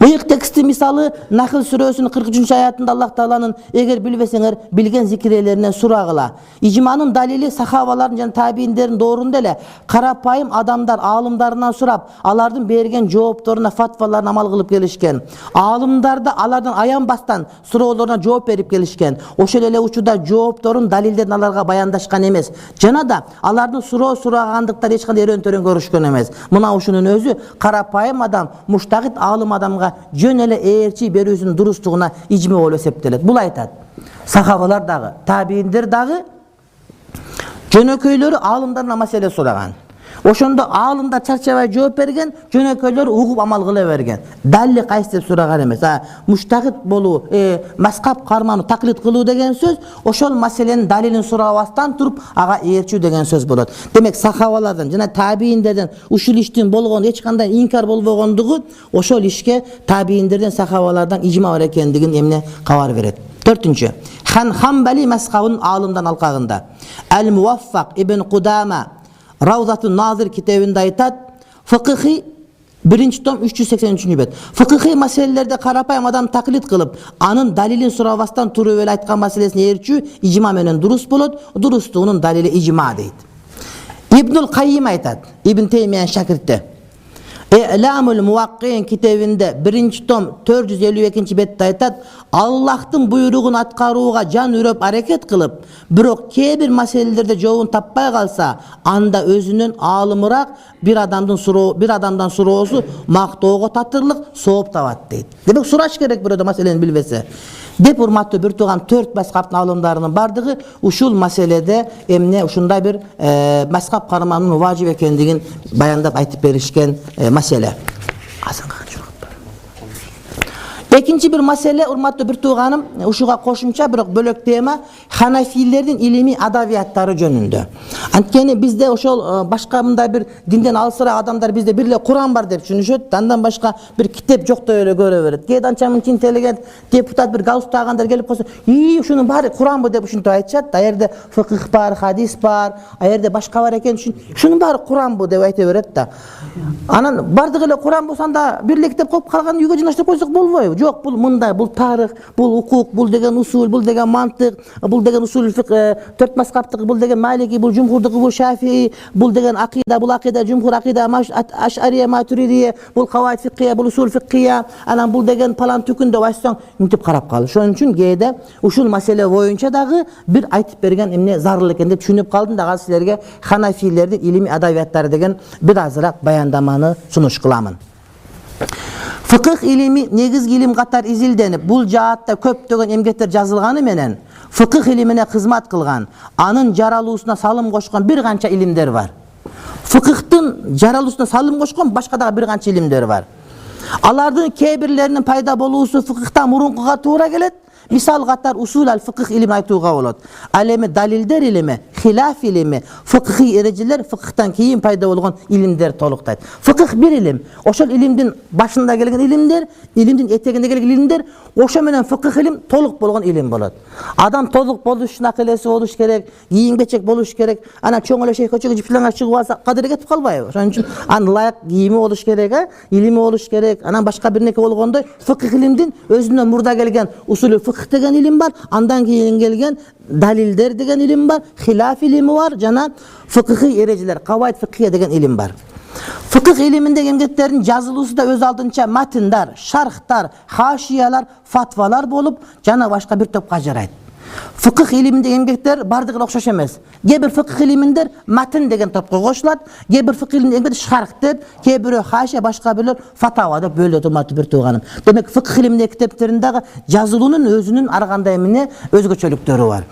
Buyuk teksti misalı Nahl Suresi'nin 43. ayetinde Allah Teala'nın eğer bilbeseňer bilgen zikirelerinden suragıla. İcmanın dalili sahavaların jana tabiinlerin doğrunda ele karapayım adamlar alımlarından surap alardın bergen jooplarına fatvalarına amal kılıp gelişken. Alımlar da alardan ayan bastan sorularına жооп berip gelişken. Oşol ele uçuda joopların dalilden alarga bayandaşkan emes. Jana da alardın suragandyklar hiç kандай erön-törön görüşken emes. Muna uşunun özü karapayım adam muştahit alım adamga jön ele eğerçi berүүsünün durustuguna icme bolup eseptelet. Bul aytat. Sahavalar dagı, tabiinler dagı jönököylörü alımlarına mesele soragan. Oşonda alımda çarçabay жооп bergen, jönököylör ugup amal kıla bergen. Dalli kaysi dep suragan emes. Muştahit boluu, mezhep karmanı taklit kılуу degen söz, oşol meselenin dalilin surabastan turup aga eğerçүү degen söz bolot. Demek sahavalardan jana tabiinlerden uşul iştin bolgon hiç kanday inkar bolbogondugu oşol işke tabiinlerden sahavalardan icma var ekendigin emne kabar beret. 4. Hanbali mezhebinin alımdan alkağında. El-Muvaffak İbn Kudama Ravzatun Nazir kitabında aytat. Fıkıhi 1. tom 383. bet. Fıkıhi meselelerde karapayım adam taklit kılıp anın dalilin surabastan turu öyle aytkan meselesini erçü icma menen durus bolot. Durustuğunun dalili icma deydi. İbnül Kayyim aytat. İbn Teymiyen şakirtte. E'lamul Muvakki'in kitabında 1. tom 452. bette aytat. Allah'tın buyruğunu atkaruğa can üröp hareket kılıp birok kebir meselelerde joğun tappay kalsa anda özünün alımırak bir adamdan sorusu maqtoğu tatırlık soğup tavat deydi. Demek suraş gerek burada meseleni bilbese. Dep urmatlı bir tuğan 4 mezheptin alımlarının bardığı uşul meselede emne uşunda bir mezhep karmanın vacip ekendigin bayandap aytıp berişken mesele. Экинчи bir маселе, урматтуу бир тууганым, ушуга кошумча бирок бөлөк тема ханафилердин илимий адабияттары жөнүндө. Анткени бизде ошол башка мындай бир динден алысыраак адамдар бизде бир эле Куран бар деп түшүнүшөт, андан башка бир китеп жоктой эле көрө берет. Кээде анча-мынча интеллигент депутат бир галстук таагандар келип калса, ушунун баары Куранбы деп ушинтип айтышат. Аерде фикх бар, хадис бар, аерде башка бар экен, ушунун баары Куранбы деп айта берет да. Анан бардыгы эле Куран болсо анда бир эле китеп коюп калган үйгө жынаштырып койсок болбойбу? Жок, бул мындай, бул тарых, бул укук, бул деген усул, бул деген мантык, бул деген усул фикх, төрт мазхабтыгы, бул деген Малики, бул жумхурдугу, бул Шафии, бул деген акида, бул акида жумхур акида, Аш'ария, Матуридия, бул каваид фикхия, бул усул фикхия, анан бул деген палан түкүн деп айтсаң, мынтип карап калды. Ошон үчүн кээде ушул маселе боюнча дагы бир айтып берген эмне зарыл экен деп түшүнүп калдым да, азыр силерге ханафилердин илимий адабияттары деген бир азыраак баяндаманы сунуш кыламын. Фикх илими негизги илим катар изилденип, бул жаатта көптөгөн эмгектер жазылганы менен фикх илимине кызмат кылган, анын жаралуусуна салым кошкон бир канча илимдер бар. Фикхтын жаралуусуна салым кошкон башка дагы бир канча илимдер бар. Алардын кээ бирлеринин пайда болуусу фикхтан мурункуга туура келет. Мисал катар усул ал-фикх илим айтууга болот. Ал эми далилдер илими, хилаф илими, фикхи эрежелер фикхтан кийин пайда болгон илимдер толуктайт. Фикх бир илим. Ошол илимдин башында келген илимдер, илимдин этегинде келген илимдер, ошо менен фикх илим толук болгон илим болот. Адам толук болуш үчүн акылеси болуш керек, кийим-кечек болуш керек. Ана чоң эле шейх көчөгө жиплаңа чыгып алса, кадыры кетип калбайбы? Ошон үчүн анын ылайык кийими болуш керек, илими болуш керек. Анан башка бир нерсе болгондой, фикх илимдин өзүнөн мурда келген усулу фикх деген илим бар, андан кийин келген далилдер деген илим бар, хилаф илими бар, жана фикхи эрежелер, каваид фикхия деген илим бар. Фикх илиминдеги эмгектердин жазылуусу да өз алдынча матындар, шархтар, хашиялар, фатвалар болуп, жана башка бир топко ажырайт. Фикх илиминдеги эмгектер бардыгы окшош эмес. Кээ бир фикх илиминдер матн деген топко кошулат, кээ бир фикх илиминдеги эмгектер шарх деп, кээ бирөө хашия, башка бирлер фатава деп бөлөт, урматтуу бир тууганым. Демек фикх илиминдеги китептердин дагы жазылуунун өзүнүн ар кандай эмне өзгөчөлүктөрү бар.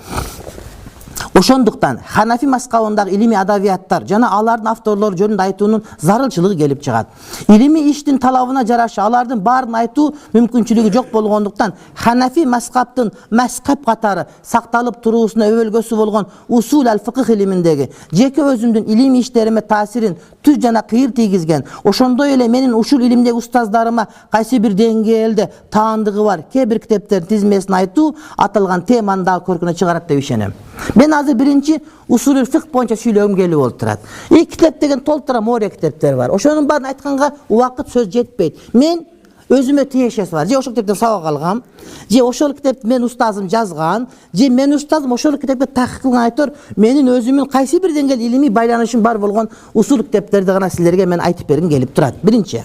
Ошондуктан Ханафи мазхабындагы илимий адабияттар жана алардын авторлору жөнүндө айтуунун зарылчылыгы келип чыгат. Илимий иштин талабына жараша алардын баарын айтуу мүмкүнчүлүгү жок болгондуктан Ханафи мазхабтын мазхаб катары сакталып туруусуна өбөлгөсү болгон усул ал-фикх илиминдеги жеке өзүмдүн илимий иштериме таасирин түз жана кыйыр тийгизген, ошондой эле менин ушул илимдеги устаздарыма кайсы бир деңгээлде таандыгы бар кээ бир китептердин тизмесин айтуу аталган теманы дагы көркүнө чыгарат деп ишенем. Мен азыр биринчи усулул фикх боюнча сүйлөгүм келип олтурат. Китеп деген толтура море китептер бар. Ошонун баарын айтканга убакыт сөз жетпейт. Мен өзүмө тиешеси бар. Же ошол китептен сабак алгам, же ошол китепти мен устазым жазган, же мен устазым ошол китепти тахкик кылган айтор, менин өзүмүн кайсы бир деңгээл илимий байланышым бар болгон усул китептерди гана силерге мен айтып бергим келип турат. Биринчи,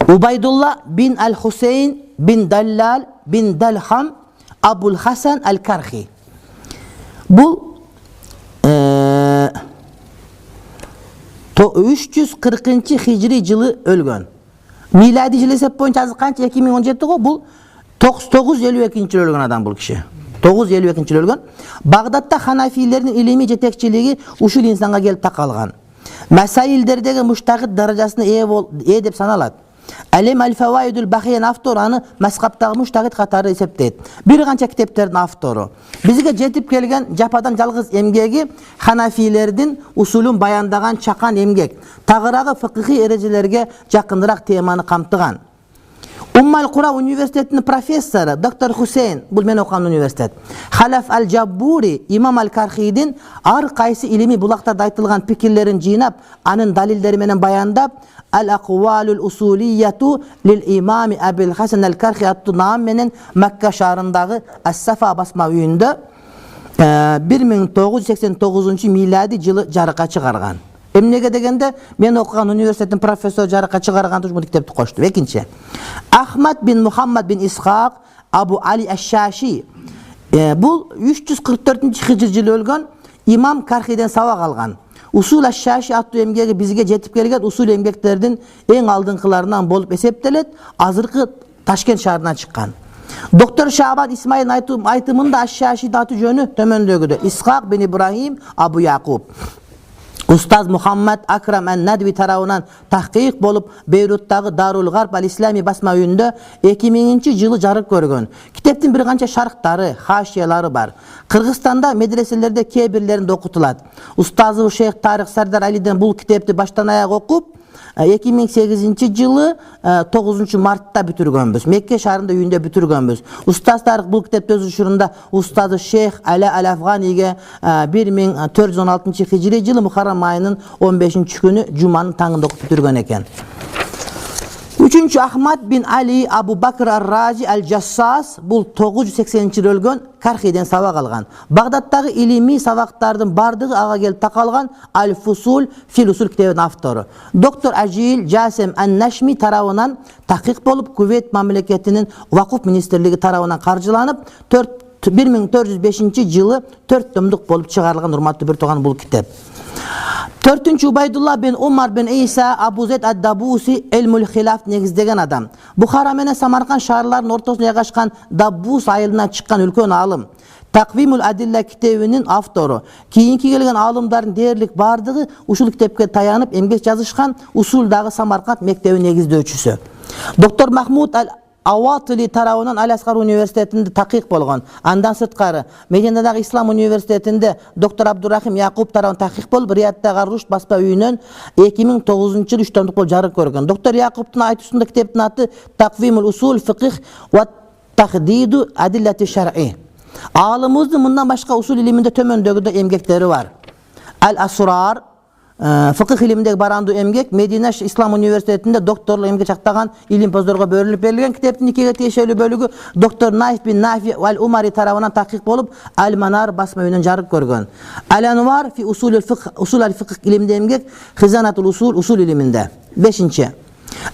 Убайдулла бин ал-Хусейн бин Даллал бин Далхам Абул Хасан ал-Кархи. Бул 340 хижри жылы өлгөн. Милади жыл эсеп боюнча азыр канча? 2017 го. Бул 952 жылы өлгөн адам бул киши. 952 жылы өлгөн. Багдадта ханафилердин илимий жетекчилиги ушул инсанга келип такалган. Масаилдердеги муштагид даражасына ээ деп саналат. Алем аль-Фаваидул Бахиян автору аны мазхабтагы муштагид катары эсептейт. Бир канча китептердин автору. Бизге жетип келген жападан жалгыз эмгеги ханафилердин усулун баяндаган чакан эмгек. Тагыраагы фикхи эрежелерге жакыныраак теманы камтыган. Уммал-Кура университетинин профессору доктор Хусейн, бул мен окуган университет. Халаф аль-Джаббури имам аль-Кархидин ар кайсы илимий булактарда айтылган пикирлерин жыйнап, анын далилдери менен баяндап, Ал-Аквалул Усулияту лил-имами Абул Хасан ал-Кархи аттуу наам менен Макка шаарындагы Ас-Сафа басма үйүндө 1989 милади жылы жарыкка чыгарган. Эмнеге дегенде, мен окуган университеттин профессору жарыкка чыгарган туш бул китепти кошту. Экинчи, Ахмад бин Мухаммад бин Исхак Абу Али аш-Шаши. Бул 344 жылы өлгөн, имам Кархиден сабак алган. Усул аш-Шаши аттуу эмгеги бизге жетип келген усул эмгектердин эң алдыңкыларынан болуп эсептелет. Азыркы Ташкент шаарынан чыккан. Доктор Шабан Исмаил айтымында аш-Шаши аты жөнү төмөндөгүдө. Исхак бин Ибрахим Абу Якуб. Ustaz Muhammad Akram An-Nadvi tarafından tahqiq bolup Beyrutdagi Darul Gharb al-Islami basma uyunda 2000-yılı jarık görgön. Kiteptin bir kança şarhtары, haşiyalары var. Kırgızstanda medreselerde kebirlerinde okutulat. Ustazı Şeyh Tarık Sardar Ali'den bu kitepti baştan ayak okup 2008-yılı 9 Mart'ta bütürgönbüz. Mekke şahrında uyunda bütürgönbüz. Ustaz Tarık bu kitepte özüşüründe Ustazı Şeyh Ali Al-Afgani'ge 1416 Hicri yılı Muharram ayının 15. günü Cuma'nın tangında okup bütürgön eken. 3. Ahmad bin Ali Abu Bakr Ar-Razi Al-Jassas bul 980-yılı ölgön Karhi'den sabak algan. Bagdadtagı ilimi sabaklardan bardığı ağa gelip takalgan Al-Fusul fil usul kitabının avtoru. Doktor Ajil Jasem An-Nashmi tarafından tahkik bolup Kuveyt mamleketinin Vakıf Ministerliği tarafından karjılanıp 1405 yılı 4 tomduk bolup çıkarılgan hurmatlı bir toğan bul kitap. 4. Ubaydullah bin Umar bin İsa Abu Zeyd Ad-Dabusi Elmul Hilaf negizdegen adam. Bukhara menen Samarkand şaharlarının ortasına yagaşkan Dabbus ayılından çıkan ülkön alım. Takvimul Adilla kitabının avtoru. Kiyinki gelgen alımların değerlik bardığı usul kitapke tayanıp emgek yazışkan usuldagi Samarkand mektebi negizдөчүsü. Doktor Mahmud Avatili tarafından Al-Asqar Üniversitesi'nde tahqiq bolgan. Andan sırtqarı Medine'dagi İslam Üniversitesi'nde Doktor Abdurrahim Yaqub tarafından tahqiq bolup Riyad'dagi Rushd basma uyunun 2009-yılı 3 tomduk bolup jarık görgön. Doktor Yaqub'un aytısında kitaptın adı Takvimul Usul Fiqh ve Tahdidu Adillati Şer'i. Ağlımızda bundan başka usul iliminde tömöndögü de emgekleri var. Al-Asrar fıkıh ilimindeki barandı emgek Medine İslam Üniversitesi'nde doktorluğu emgek çaktagan ilim pozorga bölünüp verilgen kitaptın ikiye teşekkülü bölügü Doktor Naif bin Nafi vel Umari tarafından tahkik bolup Al-Manar basma uyunun jarık görgön. Al-Anvar fi usul fıkıh iliminde emgek Hizanatul usul iliminde. 5.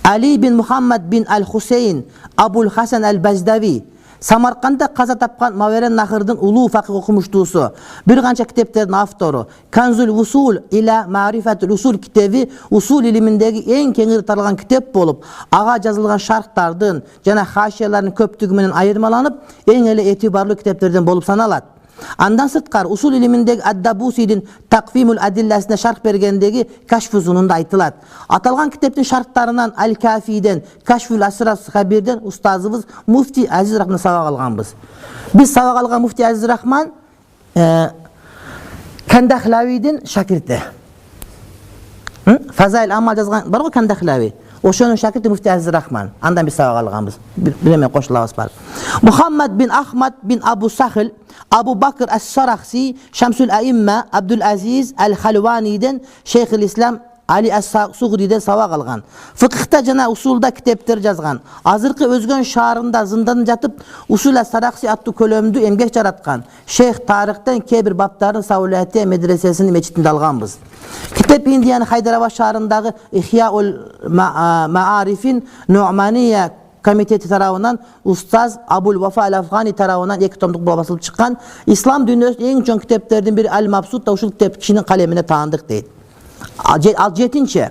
Ali bin Muhammed bin Al-Huseyn Abul Hasan Al-Bazdavi Samarkand'da kaza tapkan Maveren Nahır'dın ulu fakih okumuştuğusu, bir kança kitapların avtoru, Kanzul Usul ila Marifetul Usul kitabı usul ilimindeki en kengir tarılgan kitap bolup, ağa yazılgan şarhtardın, jana haşiyaların köptügümünün ayırmalanıp, en ele etibarlı kitaplardan bolup sanalat. Andan sırtkar usul ilimindeki Ad-Dabusi'nin Takvimul Adillasına şarh bergendeki Kaşf-ı aytılat. Atalgan kitaptın şartlarından Al-Kafi'den, Kaşfül Asras Habir'den ustazımız Mufti Aziz Rahman sabak alganbız. Biz sabak algan Mufti Aziz Rahman Kandahlavi'den şakirti. Fazail Amal yazgan var mı Kandahlavi? Oşonun şakirti Mufti Aziz Rahman. Andan bir sabak alganbız. Bilemeyin koşulavuz var. Muhammed bin Ahmad bin Abu Sahil Abu Bakr As-Sarakhsi Şamsul Aimma Abdülaziz Al-Halvani'den Şeyhül İslam Ali As-Sughri'den sabak algan. Fıkıhta jana usulda kitaplar yazgan. Azırkı özgön şaharında zindan jatıp Usul As-Sarakhsi attı kölömdü emgek jaratkan. Şeyh Tarık'tan kebir babtarın Savuliyetiye medresesini meçitinde alganbız. Kitap Indiyanın Haydarabad şaharındaki İhya'ul Ma'arif'in Nu'maniye Komiteti tarafından Ustaz Abul Vafa Al-Afgani tarafından 2 tomduk basılıp çıkan İslam dünyasının en çok kitaplarından biri Al-Mabsut da usul kitap kişinin kalemine tanıdık değil. 7.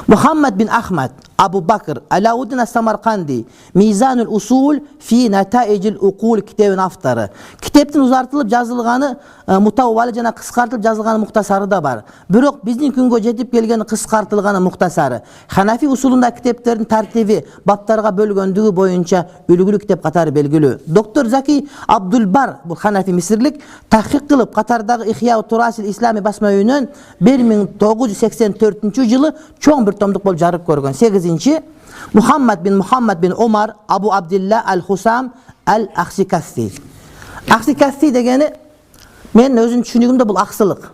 Muhammed bin Ahmed Abu Bakr Alauddin As-Samarkandi Mizanul Usul fi Nataicil Uqul kitabının avtarı. Kitaptın uzartılıp yazılganı mutavvali jana kıskartılıp yazılganı muhtasarı da var. Biroq bizning kunga jetip kelgeni kıskartılganı muhtasarı. Hanafi usulunda kitapların tartibi baptarga bölgöndüğü boyunca ülgülü kitap katары belgili. Doktor Zaki Abdulbar bu Hanafi Misirlik tahqiq kılıp Katar'dagi İhya Turasil İslami basma uyunun 1984 yılı çoğun bir tomduk bolup jarık görgön. 8. Muhammed bin Umar Abu Abdillah Al-Husam Al-Aksikassi. Aksikassi degeni men özüm düşündüğümde bu aksılık.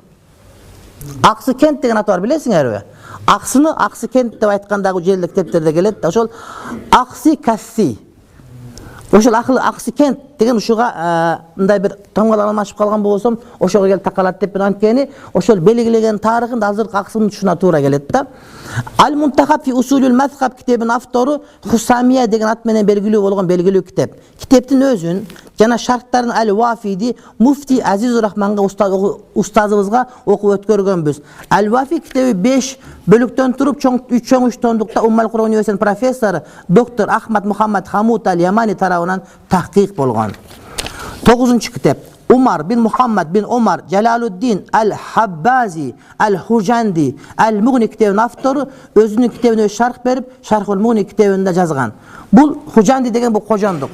Aksikent degen atı var bilesiңер be? Aksını Aksikent dep aytkandагы жерlik kitaplarda kelет. Oşol Aksikassi. Oşol Aksikent degen uşuga mындай bir toңголанмашып калган болсом, ошого келип такалат деп анткени ошол белгилеген тарыхында азыркы аксынын тушуна туура келет да. Al-Muntakhab fi Usulul Mazhab kitabının avtoru Husamiye degen at menen belgilүү болгон belgilүү kitap. Kitaptın özün jana şartların Al-Wafidi Mufti Aziz Rahmanга ustazыбызга okup ötkөрgөнбүз. Al-Wafi kitabı 5 bölükten turup 3 tomdukta Ummul Qura Üniversitesi'nin profesörü Doktor Ahmad Muhammad Hamud Al-Yamani tarafından tahqiq bolgan. 9. kitap Umar bin Muhammad bin Umar Jalaluddin el-Habbazi el-Hujandi el-Mughni kitabının avtoru özünün kitabına şarh berip Şarhul Mughni kitabında жазган. Bu Hujandi degen bu Kojonduk.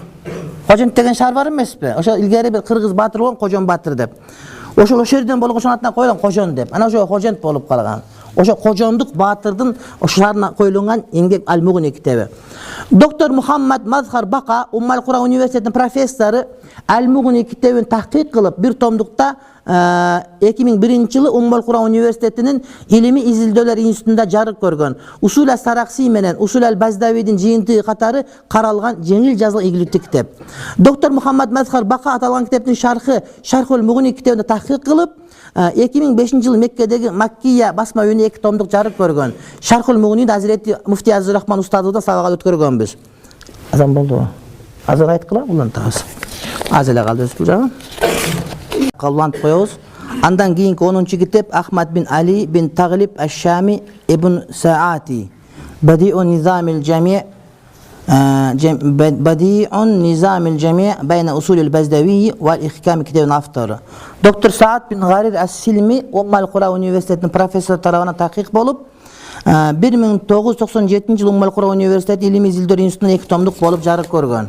Kojond деген шаар бар эмеспи? Ошо илгери бир кыргыз батыр болгон Кожон батыр деп. Ошол жерден болгон атына коюлган Кожон деп. Ана ошо Кожонд болуп калган. Ошо Кожондук батырдын ошо шаарына коюлган эмгек Ал-Мугни китеби. Доктор Мухаммад Мазхар Бака Уммал Кура университетинин профессору Al-Mughni kitabını tahqiq kılıp bir tomdukta 2001 yılı Ummul Qura Üniversiteti'nin İlmi İzilдөler İnstitutunda jarık görgön. Usul-i Saraksi menen Usul-i Bazdavi'nin jıyıntı katarı qaralgan jеңил жазылы игілікті kitap. Doktor Muhammed Mazhar Baka atalgan kitapın şarhı Şarhul Mughni kitabını tahqiq kılıp 2005 yılı Mekke'deki Makkiye basma önü 2 tomduk jarık görgön. Şarhul Mughni'ni Hazreti Mufti Azizurrahman Ustadı'da sabaga ötkörgön biz. Azam boldu. Azır aytkıla ulan tağız. Azele kaldı özgür canım. Kalvant koyuyoruz. Andan keyinki 10. kitap Ahmad bin Ali bin Taglib Eş-Şami İbn Sa'ati Badi'un Nizamil Cemi' Badi'un Nizamil Cemi' Beyne Usulil Bazdavi ve İhkam kitabının avtoru. Doktor Saad bin Garir Es-Silmi Ummul Qura Üniversiteti'nin profesör tarafından tahqiq bolup 1997 yılı Ummul Qura Üniversiteti İlmi İzilдөler İnstitutunda 2 tomduk bolup jarık görgön.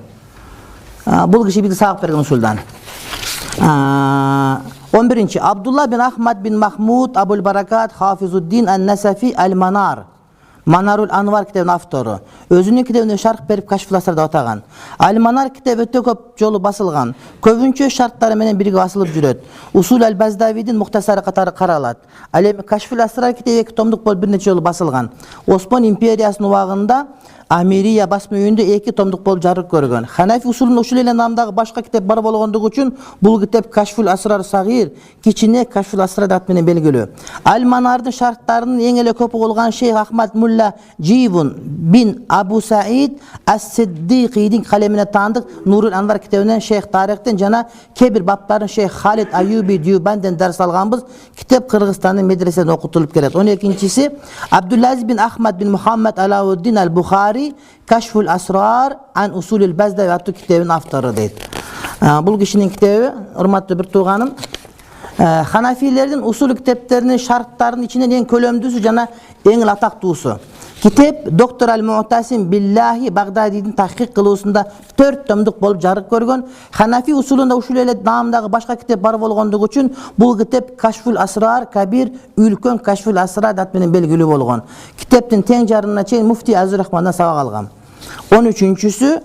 Bu kişi bizi sağıp bergen usuldan. 11. Abdullah bin Ahmad bin Mahmud Abul Barakat Hafizuddin el-Nesefi el-Manar Manarul Anvar kitabının avtoru. Özünün kitabını şarh berip Kaşful Asrarda atagan. El-Manar kitabı öte köp jolu basılgan. Köpünçө şartları menen birge basılıp jüröt. Usul el-Bazdavi'nin muhtasarı katары karalat. Alemi Kaşful Asrar kitabı 2 tomduk bol bir neçe jolu basılgan. Osman imperiyasının ubagında Amiriya basma öýünde 2 tomduk bolup jarık görgön. Hanafi usulunun uşul ele namdagı başka kitap bar bolgondugu üçin bul kitap Kaşful Asrar Sagir, kiçine Kaşful Asrar at menen belgilүү. Al-Manardın şartlarının eň ele köpü bolgan Şeyh Ahmad Mulla Jibun bin Abu Said As-Siddiqi'nin kalemine tanıdık Nurul Anvar kitabından Şeyh Tarik'ten jana kebir bapların Şeyh Halid Ayyubi Diyuban'dan ders alganbız. Kitap Kırgızstan'ın medresesinde okutulup kelet. 12-si Abdülaziz bin Ahmad bin Muhammed Alauddin el-Bukhari Kaşful Asrar an Usulül Bazdavi atı kitabının avtoru deydi. Bu kişinin kitabı, hurmatlı bir tuğanım, Hanafilerin usul kitaplarının şartlarının içinden en kölömdüsü jana en ataktusu. Kitap Doktor Al-Mu'tasim Billahi Bagdadi'nin tahqiq kılıusunda 4 tomduk bolup jarık görgön. Hanafi usulunda uşul ele namdagı başka kitap bar bolgondugu üçin bu kitap Kaşful Asrar kabir ülkön Kaşful Asrar dat menen belgilүү bolgon. Kitaptın teң jarına çeyin Mufti Azizurrahman'dan sabak algan. 13-sü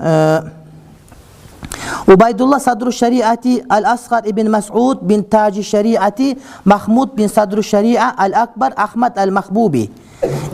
Ubaydullah Sadru Şeriati Al-Asghar ibn Mas'ud bin Taci Şeriati Mahmud bin Sadru Şeria Al-Akbar Ahmad Al-Mahbubi.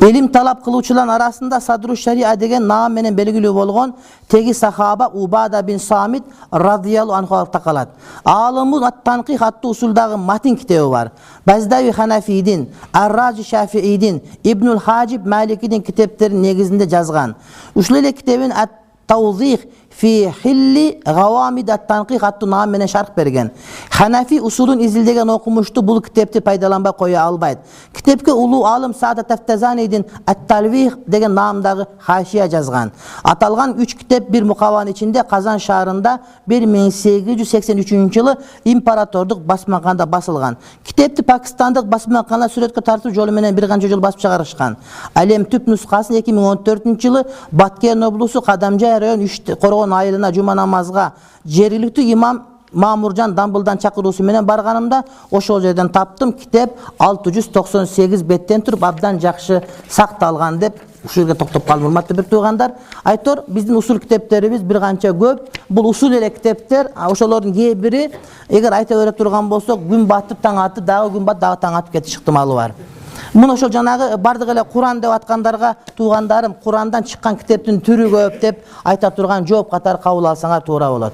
Elim talap kılıçılan arasında Sadru Şeria degen nam menen belgilүү bolgon tegi sahaba Ubada bin Samit radıyallahu anhu takalat. Alımın at-Tanqih attı usuldagı matin kitabı var. Bazdavi Hanafi'din, Ar-Razi Şafii'din, İbnül Hacib Maliki'din kitaplarının negizinde жазган. Uşul ele kitabın at-Tawzih fi hilli gavamid at-Tanqih attı nam menen şarh bergen. Hanafi usulun izildegen okumuştu bu kitapты paydalanbay koya albayt. Kitapka ulu alım Saadat Taftazani'din at-Talvih degen namdagı haşiye жазган. Atalgan 3 kitap bir mukavan içinde Kazan şahrında 1883 yılı imparatorluk basmakanda basılgan. Kitapты Pakistan'da basmakanda suretke tartып jolu menen bir kança jol basıp çıkarışkan. Alem tüp nuskasını 2014 yılı Batken oblusu Kadamjay rayon 3 Qorgon ayılına cuma namazga jerilikti imam Mamurcan Dambıldan çakıruusu menen barganımda oşol жерден taptım. Kitap 698 betten turup abdan jakşı saktalgan dep uşul yerге toktop kaldım. Hurmatly bir tuğandar, aytor bizdin usul kitaplarыбыз bir kança köp. Bul usul ele kitaplar, oşolordun kээ biri eger ayta öğret turgan bolsok gün batıp taң atıp dagы gün bat dagы taң atıp ketiş ıhtimalı var. Mun oşol janagı bardyk ele Kur'an dep atkandarga tuğandarım Kur'andan çıkan kitaptın türü köp dep ayta turgan жооп katары kabul alsaňar toora bolat.